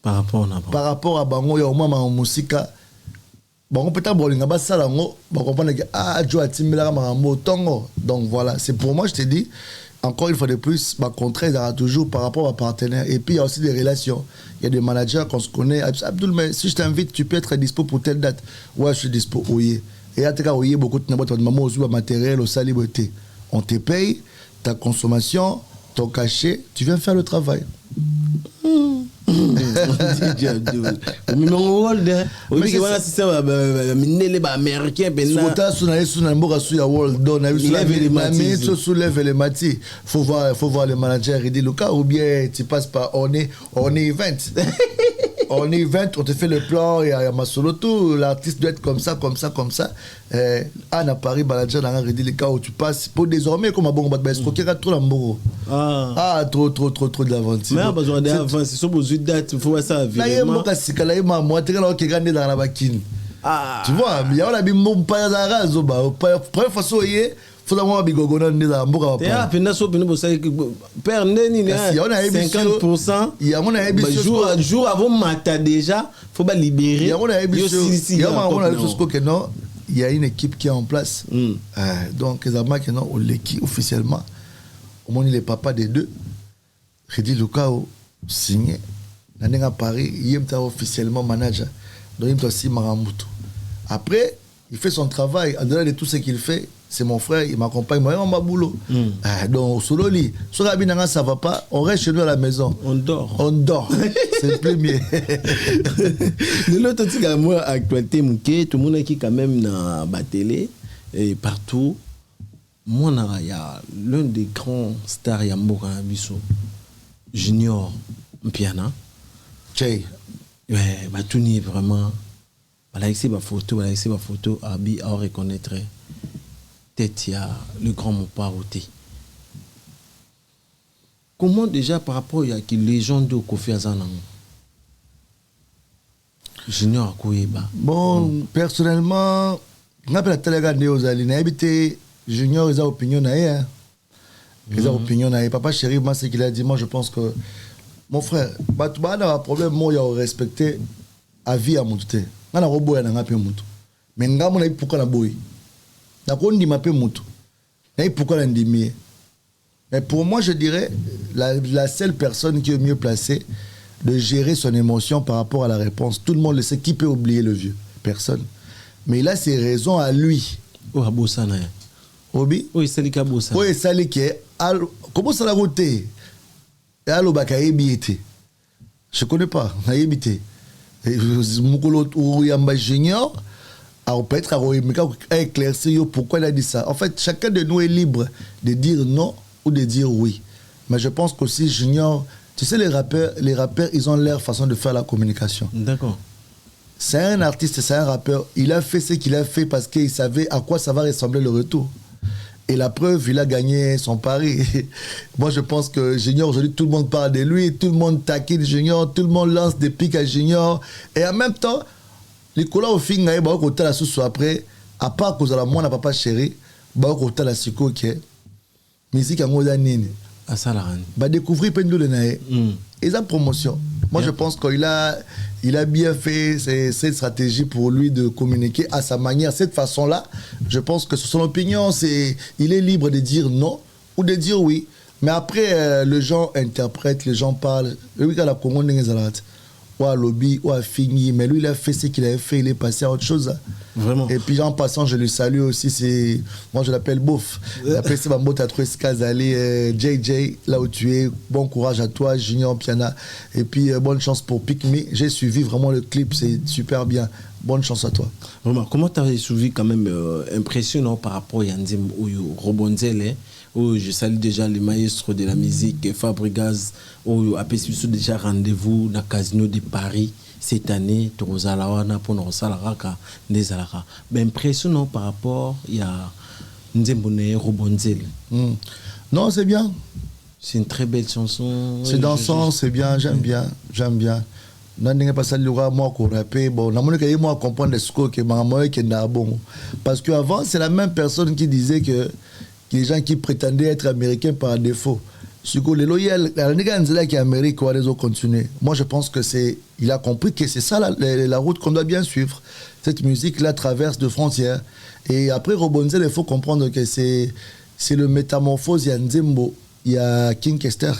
A: par rapport à bango ya au moins ma musique bon peut-être bolinga ba sala ngo bah comprendre que ah Joe Timela marambo tongo donc voilà c'est pour moi je te dis encore une fois de plus, ma contrat il aura toujours par rapport à partenaire. Et puis il y a aussi des relations. Il y a des managers qu'on se connaît. Abdul, mais si je t'invite, tu peux être dispo pour telle date. Ouais, je suis dispo. Oui. Et à tout cas, oui, beaucoup de maman aussi matériel, au saliboté. On te paye ta consommation, ton cachet, tu viens faire le travail.
B: DJ Abdul. Mais mon rôle de. Oui, que voilà, c'est ça. Les Américains, ben là.
A: Faut voir le manager. Il dit Lucas, ou bien tu passes par on est event. On est event, on te fait le plan. Il y a ma solo tout. L'artiste doit être comme ça. Anna Paris, manager dans un les cas où tu passes. Pour désormais, comme un bon bat, est-ce qu'il y a trop d'amboro? Ah, trop de l'aventure.
B: Mais besoin d'avance, c'est besoin date, il faut ça
A: tu vois il y a la bimbo pas à razo ba première fois soyez faut avoir bigogo dans la mboka
B: pa ya penda so penda bosa père neni 50% il y a mon jour avant matin déjà faut pas libérer
A: il y a une équipe qui est en place donc les amants qui non l'équipe officiellement au moins les papas des deux Redi Lukao signé Nanenga Paris, il est officiellement manager. Donc il est aussi Maramuto. Après, il il fait son travail. En dehors de tout ce qu'il fait, c'est mon frère, il m'accompagne. Moi, on m'a boulot. Donc, solo lit. Sur la binanga, ça va pas. On reste chez nous à la maison.
B: On dort.
A: On dort. C'est le premier.
B: De l'autre côté, moi, actualité, tout le monde qui quand même dans la télé et partout. Moi, il y a l'un des grands stars Yamboka Bisso, Junior Mpiana.
A: Tchè.
B: Ouais, bah tout n'est vraiment. Voilà, ici ma photo, Abi à reconnaître. Peut-être il y a le grand Moparouté. Comment déjà par rapport à qui les gens de Kofi Azanan Junior Koueba.
A: Bon, personnellement, je n'ai pas télé aux alliés. Habité Junior, ils ont opinion naïe. Ils ont opinion naïe. Papa chéri, moi, ce qu'il a dit, moi, je pense que mon frère, bah, tu as un problème, moi, il y a respecté à vie à mon tout. On a robot, on a un peu moutou. Mais on a pourquoi la boy. D'accord, on dit ma peu moutou. Et pourquoi on dit mieux. Mais pour moi, je dirais, la seule personne qui est mieux placée de gérer son émotion par rapport à la réponse. Tout le monde le sait. Qui peut oublier le vieux? Personne. Mais il a ses raisons à lui.
B: Oh, Abosana.
A: Obi?
B: Oui, c'est le Abosana.
A: Oui, c'est le qui. Comment ça l'a roté? Allo Bakaïbiété. Je ne connais pas. Naïbité. Moukolo Ouyamba Junior. Alors peut-être à éclaircir pourquoi il a dit ça. En fait, chacun de nous est libre de dire non ou de dire oui. Mais je pense qu'aussi Junior, tu sais, les rappeurs, ils ont leur façon de faire la communication.
B: D'accord.
A: C'est un artiste, c'est un rappeur. Il a fait ce qu'il a fait parce qu'il savait à quoi ça va ressembler le retour. Et la preuve, il a gagné son pari. Moi, je pense que Junior, aujourd'hui, tout le monde parle de lui, tout le monde taquine Junior, tout le monde lance des pics à Junior. Et en même temps, les collègues au fin, ils vont côté la sous après, à part que la moi, papa chéri, ils vont côté la siko qui est musique en mode nini.
B: À ça, la
A: bah découvrir Pendule Nae. Et sa promotion. Moi, je pense qu'il a bien fait cette stratégie pour lui de communiquer à sa manière, cette façon-là. Je pense que son opinion, il est libre de dire non ou de dire oui. Mais après, les gens interprètent, les gens parlent. Oui, quand la Congo n'est pas ou à lobby, ou à fini, mais lui, il a fait ce qu'il avait fait, il est passé à autre chose.
B: Vraiment.
A: Et puis en passant, je le salue aussi, moi je l'appelle Bouf. Après, c'est Bambo Tatoué Skazali, JJ, là où tu es. Bon courage à toi, Junior Piana. Et puis bonne chance pour Pick Me. J'ai suivi vraiment le clip, c'est super bien. Bonne chance à toi.
B: Vraiment, comment tu as suivi quand même impressionnant par rapport à Yandim ou Robonzele, où je salue déjà les maestros de la musique, Fabregas, où a déjà rendez-vous dans le Casino de Paris cette année, Torozalawana pour nos salaraka, des alara. Mais impressionnant par rapport à Nzembone Robonzele.
A: Non, c'est bien.
B: C'est une très belle chanson.
A: C'est dansant, c'est bien, j'aime bien. Parce qu'avant, c'est la même personne qui disait que les gens qui prétendaient être américains par défaut. Les loyaux, la qui est Amérique, les autres continuer. Moi, je pense que il a compris que c'est ça la route qu'on doit bien suivre. Cette musique-là traverse de frontières. Et après, Robonzel, il faut comprendre que c'est le métamorphose. Il y a Nzembo, il y a King Kester.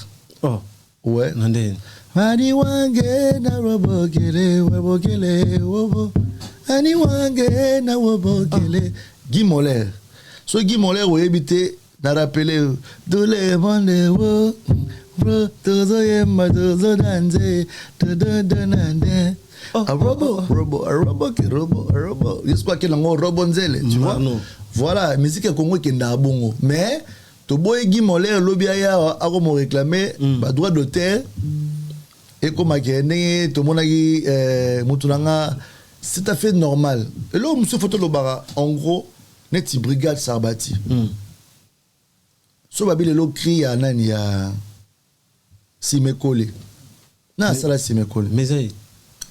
B: Oh.
A: Ouais. Guy Moller. So Guy Moller ou habité n'a rappelé tous les mondes tozo yemba tozo danse robo j'espère que l'ango robonzele tu vois voilà musique Congo qui n'a bongo mais to boy Guy Moller lobby ya a comme réclamer ba droit d'auteur et comme à gagner tout monde qui mutunanga c'est à fait normal et là monsieur photo lobara en gros neti brigade Sarbati. So babi le cri à nani ya Simekole. Non, ça là Simekole.
B: Mais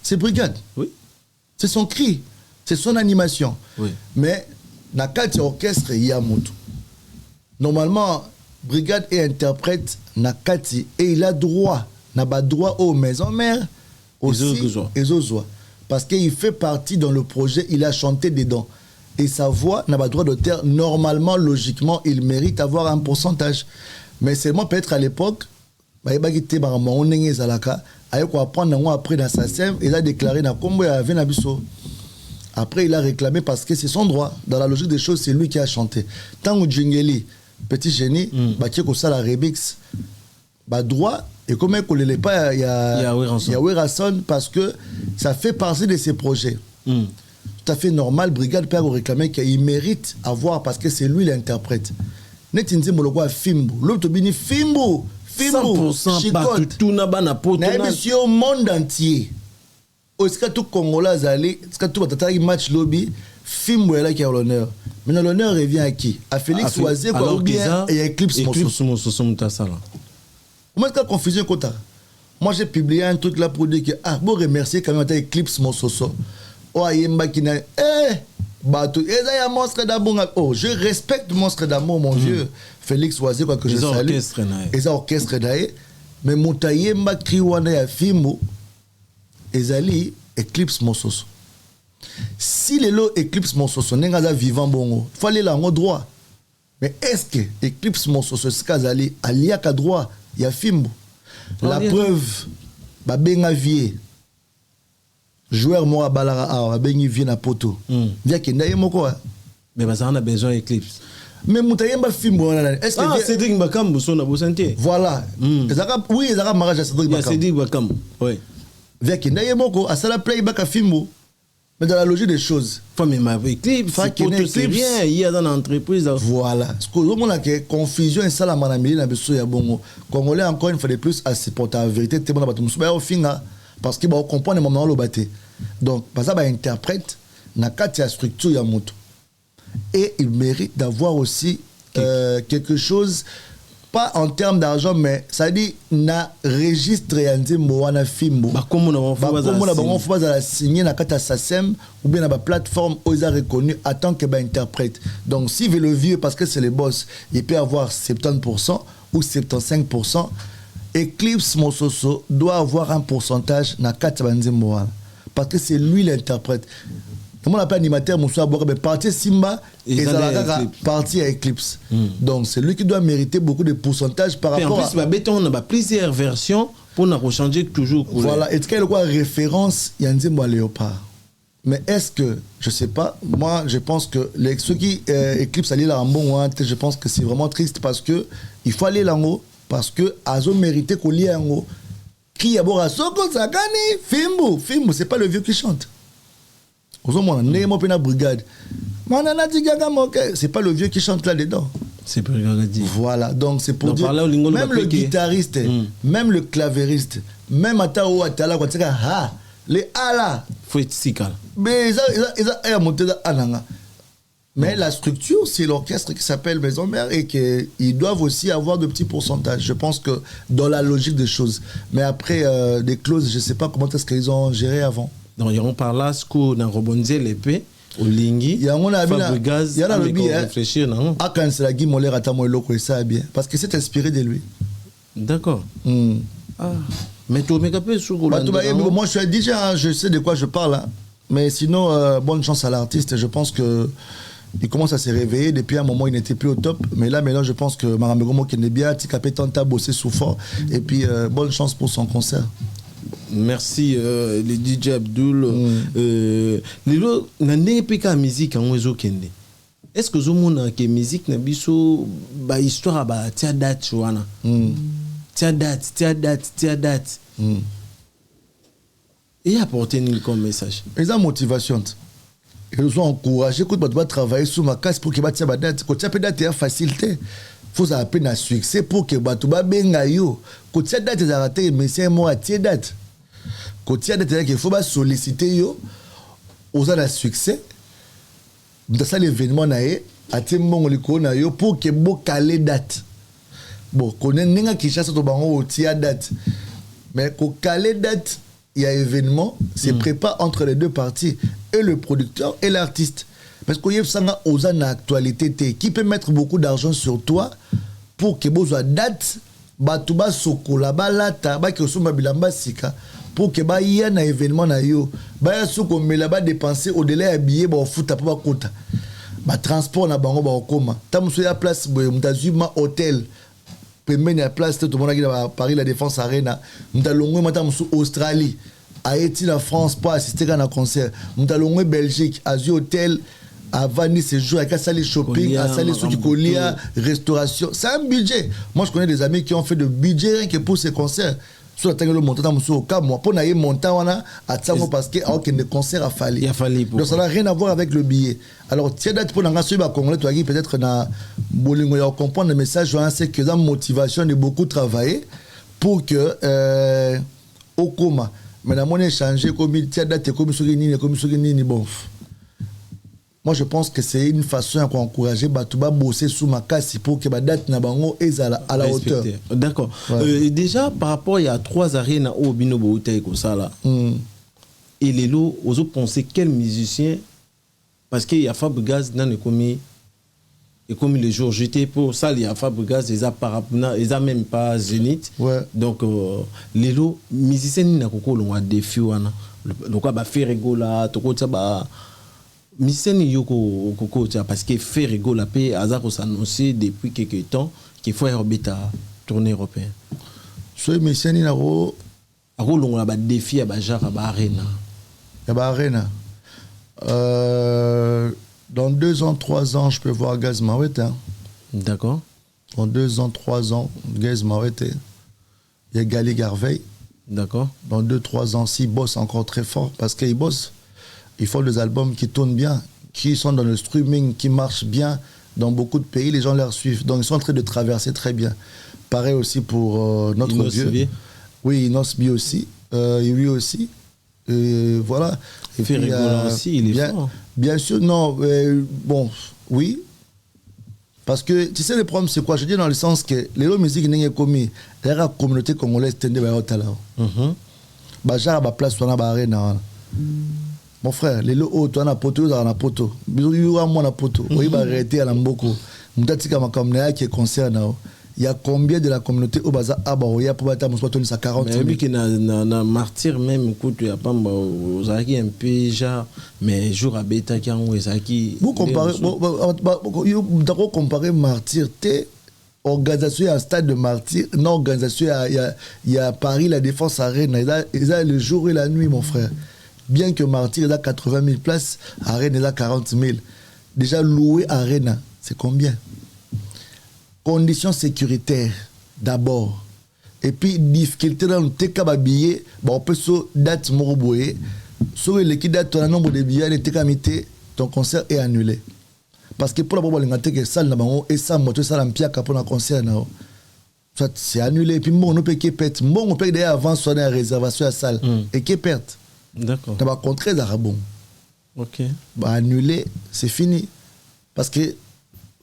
A: c'est brigade.
B: Oui.
A: C'est son cri, c'est son animation.
B: Oui.
A: Mais na kati orchestre il y a mutu. Normalement brigade et interprète na kati et il a droit n'a pas droit aux maisons mères aussi et aux parce qu'il fait partie dans le projet, il a chanté dedans. Et sa voix n'a pas droit d'auteur. Normalement, logiquement, il mérite d'avoir un pourcentage. Mais seulement peut-être à l'époque, il a apprendre après dans sa scène, il a déclaré dans Combo et avait Nabiso. Après, il a réclamé parce que c'est son droit. Dans la logique des choses, c'est lui qui a chanté. Tant que Djingeli, petit génie, ça la remix, droit, et comme il ne l'est pas, il y a Werason parce que ça fait partie de ses projets. Tout à fait normal, Brigade peut réclamer qu'il mérite avoir parce que c'est lui l'interprète. Netinzi Moloko Fimbo, l'autre bini Fimbo,
B: 100% partout, tout n'a pas na poto.
A: Au monde entier. Est-ce que tout Congolais allé, est-ce que tout batata match lobby, Fimbo est là qui a l'honneur. Mais l'honneur revient à qui? À Félix Oisé ou bien et Eclipse
B: Mosso Mutasala.
A: Moi, c'est la confusion qu'on a. Moi, j'ai publié un truc là pour dire que bon remercier quand même Eclipse Mosso. Oh, Yemba qui n'a Batou, monstre d'amour. Oh, je respecte monstre d'amour, mon vieux. Félix Oisé, quoi que je salue. Et ça orchestre d'ailleurs. Mais Moutayemba Kriwana ya Fimbo, Ezali Eclipse Mososo. Si les lots Eclipse Mososo n'est pas vivant bon, il faut aller là en droit. Mais est-ce que Eclipse Mososo c'est Kazali alia ka droit ya Fimbo? La preuve, Babenga vie. Joueur moi balara bengi vie na poto. Via kenda yemoko.
B: Mais ça on a besoin Eclipse.
A: Mais Moutayemba Fimbo est-ce que
B: Cédric Bakam son na Bossanté.
A: Voilà. Oui, ils ont mariage à Cédric Bakam.
B: Cédric Bakam. Oui.
A: Via kenda yemoko à la playback à Fimbo. Mais dans la logique des choses.
B: Mais ma Eclipse, c'est rien, il y a dans l'entreprise.
A: Voilà. Ce que nous avons que confusion et ça la manamili na beso ya bongo. Congolais encore une fois de plus à supporter la vérité te bona batum suba au finga parce que ba comprendre le moment lo baté. Donc parce que ba interprète na kati ya structure ya moto. Et il mérite d'avoir aussi quelque chose, pas en termes d'argent, mais ça dit na registre yandi moana fimbo.
B: Comme on
A: a signé na kata SACEM ou bien na ba plateforme où ils ont reconnu en tant que interprète. Donc si veut le vieux parce que c'est le boss, il peut avoir 70% ou 75%. Eclipse Mososo doit avoir un pourcentage na kata bandi moana parce que c'est lui l'interprète. Comment on appelle animateur Moussa Bourg, mais partie Simba et Zalaga partie à Eclipse. Donc c'est lui qui doit mériter beaucoup de pourcentage par rapport
B: à. En plus, on a plusieurs versions pour ne changer toujours.
A: Voilà, est-ce qu'il y a quoi référence Yanzimbo Léopard? Mais est-ce que, je sais pas, moi je pense que ceux qui Eclipse aller là en bon, je pense que c'est vraiment triste parce que il faut aller là en haut, parce que Azo mérité qu'on lie en haut. Qui a bora Soko Sakani, Fimbo, c'est pas le vieux qui chante. Brigade. C'est pas le vieux qui chante là-dedans.
B: C'est pas le dit.
A: Voilà, donc c'est pour dire. Même le guitariste, même le clavériste, même Atao Atala, les ala.
B: Faut être sical.
A: Mais mais la structure, c'est l'orchestre qui s'appelle Maison Mère et qu'ils doivent aussi avoir de petits pourcentages. Je pense que dans la logique des choses. Mais après, des clauses, je ne sais pas comment est-ce qu'ils ont géré avant.
B: Donc, il y a un par là, ce qu'on a rebondi l'épée, au Lingui,
A: il y a un
B: gaz, il y a un réfléchir, non?
A: Ah, quand c'est la Guy Moller, attends-moi, il ça bien. Parce que c'est inspiré de lui.
B: D'accord. Ah. Mais tu m'as capé sur
A: moi, je suis déjà, je sais de quoi je parle. Hein. Mais sinon, bonne chance à l'artiste. Je pense que il commence à se réveiller. Depuis un moment, il n'était plus au top. Mais là, maintenant, je pense que Marambegomo qui est bien, Tikapé Tanta bossé sous fort. Et puis, bonne chance pour son concert.
B: Merci le DJ Abdul. Lelo nande peka musique en ozo kende. Est-ce que zo mona ke musique na biso ba histoire ba tia date wana. Tia date. Et apporter une comme message.
A: Et ça motivation. Ils ont encouragé que tu dois travailler sur ma casse pour que tu aies date. Quand tu as date, c'est facilité. Faut ça appeler un succès pour que tu aies benga yo. Quand tu as date, tu as raté mais c'est moi tu as date. Quand tu as date, il faut solliciter yo. Aux a succès. Dans ça l'événement naé, a ti mbongo liko na yo pour que bo caler date. Bon, connaît ninga qui chasse to bango tu as date. Mais ko caler date, il y a événement, c'est préparé entre les deux parties, et le producteur et l'artiste. Parce qu'il y a ça aux actualité qui peut mettre beaucoup d'argent sur toi pour que vous ayez date, batuba sokola balata, ba ke suma bilamba sika pour que ba y ait un événement na yo, ba soko mela ba dépenser au-delà ya billet ba futa pa kota. Ba transport na bango ba koma. Tamuso ya place boye mutazuma hôtel. Pembeni ya place tout le monde à Paris la Défense Arena, mtalongwe mata musu Australie. Haïti la France pour assister à un concert mutalongwe Belgique azu hôtel à vendre ses jours avec un shopping à saler ceux qui collia restauration c'est un budget. Moi je connais des amis qui ont fait de budget rien que pour ces concerts sur la table montant dans mon cas moi pour n'aller monter on a à Tsango parce que alors qu'il y a des concerts à Fali donc ça n'a rien à voir avec le billet. Alors tiens d'être pour n'anga suivre congolais toi qui peut-être na bolingo ya comprendre le message c'est que dans motivation de beaucoup travailler pour que au coma mais la monnaie changé comme il tiens date comme sur ni bon. Moi je pense que c'est une façon à encourager Batouba bosser sous ma casse pour que la date na bango est à la hauteur.
B: D'accord. Ouais. Déjà par rapport il y a 3 arènes au bino boutei comme ça là. Et les lots aux autres penser quel musicien parce qu'il y a Fab Gaz dans le commis et comme le jour j'étais pour ça il y a Fab Gaz ils a parapna ils a même pas Zénith.
A: Ouais.
B: Donc les lots musiciens n'a koko l'on a défi wana. Donc ba faire rigola to ko ça ba Miseni yoko parce que fait rigole la paix Azako s'annoncer depuis quelques temps qu'il faut orbiter tournée européenne.
A: So Miseni naro
B: longo la ba défi à ba genre ba arena.
A: Ya ba arena. Dans 2 ans, 3 ans, je peux voir Gaz Mawete. Hein.
B: D'accord.
A: Dans 2 ans, 3 ans, Gaz Mawete. Il y a Gali Garvey.
B: D'accord.
A: Dans 2-3 ans, s'il bosse encore très fort, parce qu'il bosse. Il faut des albums qui tournent bien, qui sont dans le streaming, qui marchent bien dans beaucoup de pays, les gens les suivent. Donc ils sont en train de traverser très bien. Pareil aussi pour notre
B: Inos
A: vieux.
B: Bi.
A: Oui, Inosbi aussi. Lui aussi. Voilà.
B: Et puis aussi, il est
A: bien,
B: fort.
A: Bien sûr, non. Bon, oui. Parce que, tu sais, le problème, c'est quoi? Je dis dans le sens que les lots musiques n'ont pas commis. La communauté congolaise tendait à être là. Bajar a place sur la arena. Mon frère, les lots hauts, tu as un poteau, tu as un poteau. Il y a un poteau. Il va arrêter à l'amboko. Qui est concerné. Il y a combien de la communauté au bazar Abaoya pour battre mon sport à 40 000?
B: Mais qu'il na martyr même écoute il y a pas aux aki un peu genre mais jour à bêta qui en Wesaki.
A: Vous comparez d'accord comparer martyr t organisation à un stade de martyr non organisation il y a Paris la Défense Arena il a le jour et la nuit mon frère. Bien que martyr il a 80 000 places, Arena il a 40 000. Déjà louer Arena, c'est combien? Conditions sécuritaires d'abord et puis difficulté dans le TK billet on peut so date moroboé sur l'équipe date ton nombre de billets les TK ton concert est annulé parce que pour la probabilité que que salle na bango et ça moto ça l'ampia pour un concert na soit c'est annulé et puis bon on peut qui pète bon on peut d'ailleurs avant sonner la réservation à salle et qui perte
B: d'accord
A: tu vas contrer d'arabon
B: OK
A: bah annulé c'est fini parce que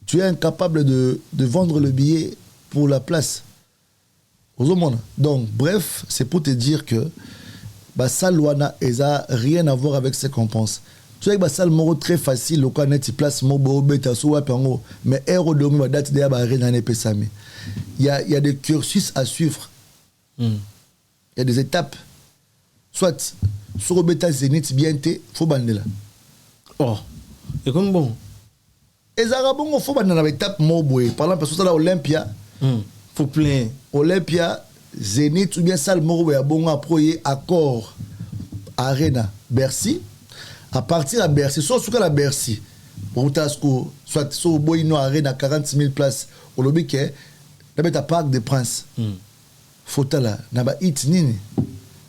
A: tu es incapable de vendre le billet pour la place. Donc, bref, c'est pour te dire que ça, Luana, n'a rien à voir avec ce qu'on pense. Tu sais que ça, le mot très facile, le cas net, il place Mobo, Beta, Soua, Pango, mais Aérodome, la date de la Arena, il y a des cursus à suivre. Il y a des étapes. Soit, sur Beta, Zénith, bien, il faut bander là.
B: Oh, et comme bon.
A: Et Zarabon, il faut dans l'étape Moboué. Par exemple, parce que là, Olympia,
B: faut plein.
A: Olympia, Zénith, ou bien Sal Moboué, a bon approché accord Arena, Bercy. À partir de Bercy, soit sur la Bercy, soit sur Boino Arena, 40 000 places, au lobby qui est, là, Parc des Princes. Faut là, n'a pas hit nini.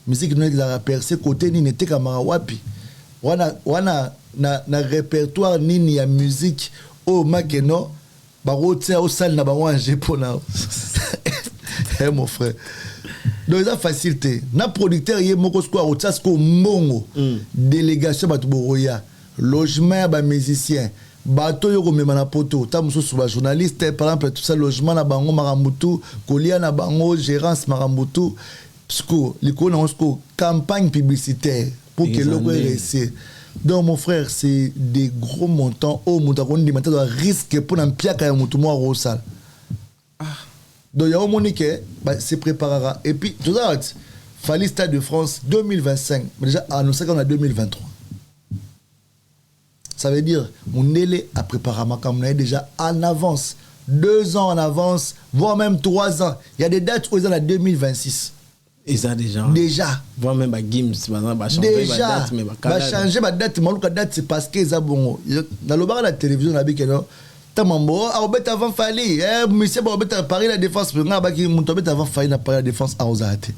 A: Musique nous a percé côté nini, t'es kamara wapi. Wana na répertoire nini ya musique. Oh makeno baro tia au salle na bango anje pona eh mon frère donc ça facilité na producteur yé moko square au tsasko mbongo délégation batu boroya logement ba musicien bato yo ko mema na poto ta mususu ba journaliste par exemple tout ça logement na bango marambutu kolia na bango gérance marambutu sko likona osko campagne publicitaire pour que le réussisse. Donc mon frère, c'est des gros montants au montant des montants de risque pour un piaka et moutou moi au sale. Donc il y a un moment que c'est préparera et puis tout ça fallait Stade de France 2025 mais déjà annoncé qu'on a 2023. Ça veut dire mon délai à préparer ma campagne déjà en avance, 2 ans en avance, voire même 3 ans. Il y a des dates où ils ont la 2026.
B: Et ça déjà.
A: Déjà.
B: Voir même Gims, va changer la date, mais
A: va changer la date, mais la date c'est parce que ça bon. Dans le bar de la télévision, on a vu que non. Tamambo, Robert avant Fali, monsieur Robert Paris la défense, mais on a qui Moutobet avant Fali na Paris la défense à Ozate.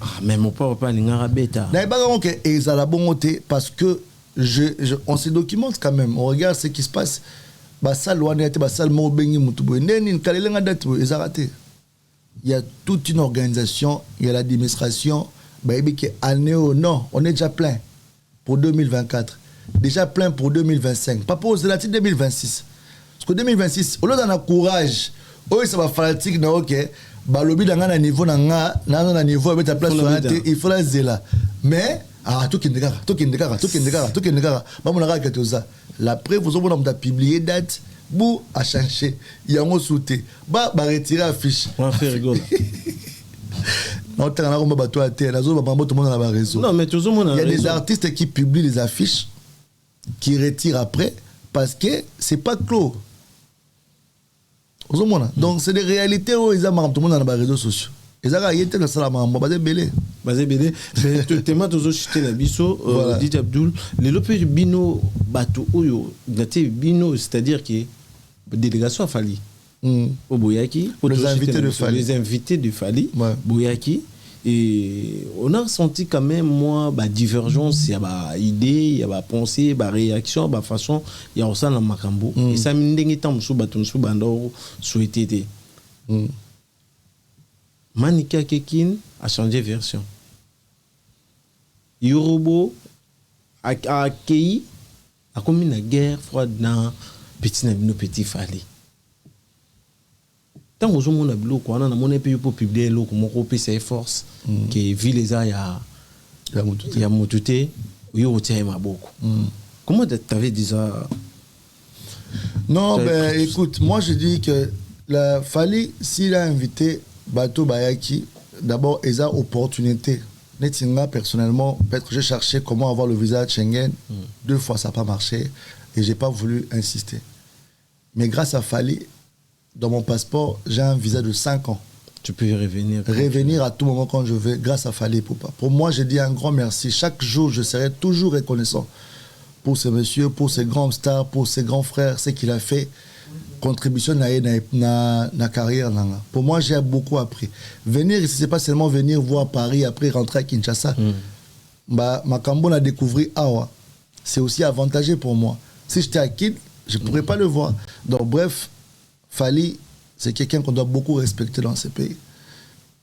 B: Ah, mais mon papa n'est pas bêta.
A: N'a pas que et ça la bonté parce que on se documente quand même, on regarde ce qui se passe. Bah ça loi n'était pas ça le mot bengi Moutoubo. Neni kalela date ils a raté. Il y a toute une organisation, il y a l'administration, bah et que année non, on est déjà plein pour 2024, déjà plein pour 2025, pas pour la 2026. Parce que 2026, au lieu d'en avoir courage, oh ça va fanatique na OK, bah lobby dans un niveau na niveau avec ta place sur la tête, il faut la zéla. Mais tout qui ndekara, bah mon arrêt que ça. La preuve vous on a publié date bou a changé, il y a un sauté. Bah retirer affiche.
B: On fait rigoler.
A: Non, tu as un bateau à terre, tout le monde a la raison.
B: Non, mais tout le monde a
A: il y a des artistes qui publient les affiches qui retirent après parce que c'est pas clos. Donc c'est des réalités où ils ont tout le monde dans les réseaux sociaux. Ils ont été dans la maman, basé belé.
B: Basé belé. Mais tellement toujours chuté la biso. Dit Abdul, les lopés bino bateau oyo, bino, c'est-à-dire que délégation a fallu. Au Boyaki,
A: les invités de Fali.
B: Les invités de Fali, Boyaki. Et on a senti quand même, moi, divergence, il y a des idées, il y a des pensées, des réactions, des façons, il y a aussi dans Makambo. Et ça m'a dit que je souhaité. Manika Kekin a changé de version. Yorobo a accueilli, a commis une guerre froide dans Petit Fali. Tant que je suis bleu, on a mon pays pour publier l'eau, comme on peut ses forces, que Vileza ya Moutouté, yo tient ma beaucoup. Comment tu avais dit ça?
A: Non, ben écoute, moi je dis que la Fali, s'il a invité Bato Bayaki, d'abord, il a opportunité. Netinga, personnellement, peut-être que j'ai cherché comment avoir le visa de Schengen. 2 fois, ça n'a pas marché et je n'ai pas voulu insister. Mais grâce à Fali, dans mon passeport, j'ai un visa de 5 ans.
B: Tu peux y revenir.
A: Revenir à tout moment quand je veux, grâce à Fali Poupa. Pour moi, je dis un grand merci. Chaque jour, je serai toujours reconnaissant pour ce monsieur, pour ces grands stars, pour ses grands frères, ce qu'il a fait. Contribution na carrière. Pour moi, j'ai beaucoup appris. Venir ici, ce n'est pas seulement venir voir Paris, après rentrer à Kinshasa. Makambo a découvert Awa. C'est aussi avantageux pour moi. Si j'étais à Kid, je ne pourrais pas le voir. Donc, bref, Fali, c'est quelqu'un qu'on doit beaucoup respecter dans ce pays.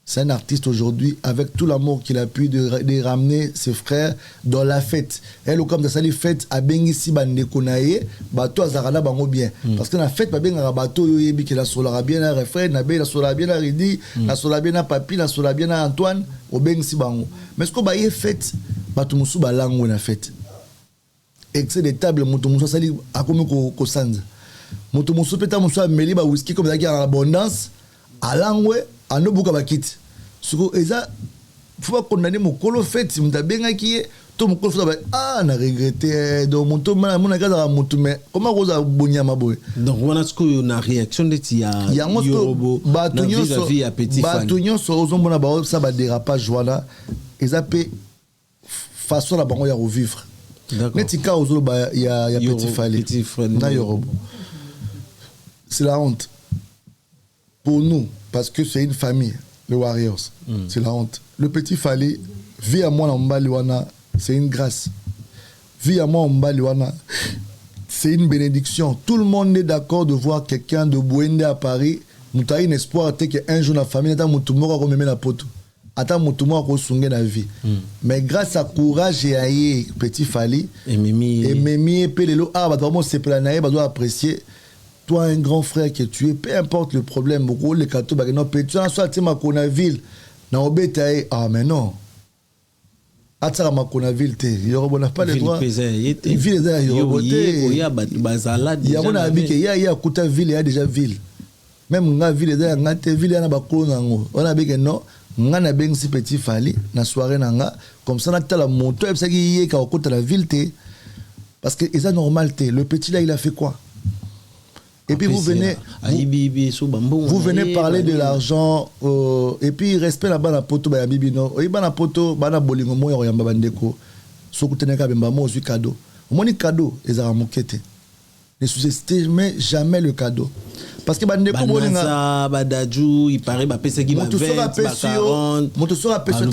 A: C'est un artiste aujourd'hui, avec tout l'amour qu'il a pu de ramener ses frères dans la fête. Elle, comme ça, les fêtes, à Bengisi, Bandekonaye, bateau à Zarada, bango bien. Parce que la fête, pas bien un bateau, il y a la solara bien à Refrain, la solara bien à Ridi, la solara bien à Papi, la solara bien à Antoine, au Bengisi, bango. Mais ce qu'on va y fête, bateau moussou, balango, na fête. Et c'est des tables, moutou moussou, ça dit, à combien qu'on s'en moto musu peta musu ameli ba whisky comme ça qui en abondance alangwe ano buka bakiti suko eza faut pas condamner mon colo fait mta benga ki to mon colo fait na regretter donc mon to mon kaza moto mais comment roza bonyama boy
B: donc on a ce que na réaction de tia Yorobo
A: ba tunyo so ozomona ba ça ba dérapage voilà eza pe façon la bango ya revivre netika ozo ba ya Petit Fali na Yorobo. C'est la honte. Pour nous, parce que c'est une famille, les Warriors. C'est la honte. Le Petit Fali, vie à moi en Mbaliwana, c'est une grâce. Vie à moi en Mbaliwana, c'est une bénédiction. Tout le monde est d'accord de voir quelqu'un de Bouende à Paris. Nous avons un espoir qu'un jour la famille, attends, Moutoumora va la poteau. Attends, Moutoumora va sounger la vie. Mais grâce à courage et à Petit Fali, et Mimi, et Pelelo, vraiment, c'est planaï, on doit apprécier. Toi, un grand frère que tu es, peu importe le problème, beaucoup les cartes, tu as soit ma Conaville, mais non. Atara ma Conaville, il n'a pas le droit. Il y a mon ami qui y a Kouta ville, il y a déjà ville. Même la ville, il y a une ville, il y a on a dit que non, on a bien si Petit Fali, na soirée, comme ça, on a la moto, et ça qui est à la ville, parce que c'est normal, le petit là, il a fait quoi? Et puis vous venez parler de l'argent et puis respect là-bas na poto ba bibi no. Oyiba na poto ba na bolingo moyo yamba bandeko. Sokuteneka bemba mo aussi cadeau. Omoni cadeau ezara mokete. Ne sous-estimez jamais le cadeau. Parce que bandeko bolinga
B: badaju il paraît ba pesa ki ba 20 ba 40.
A: Moto sera pesa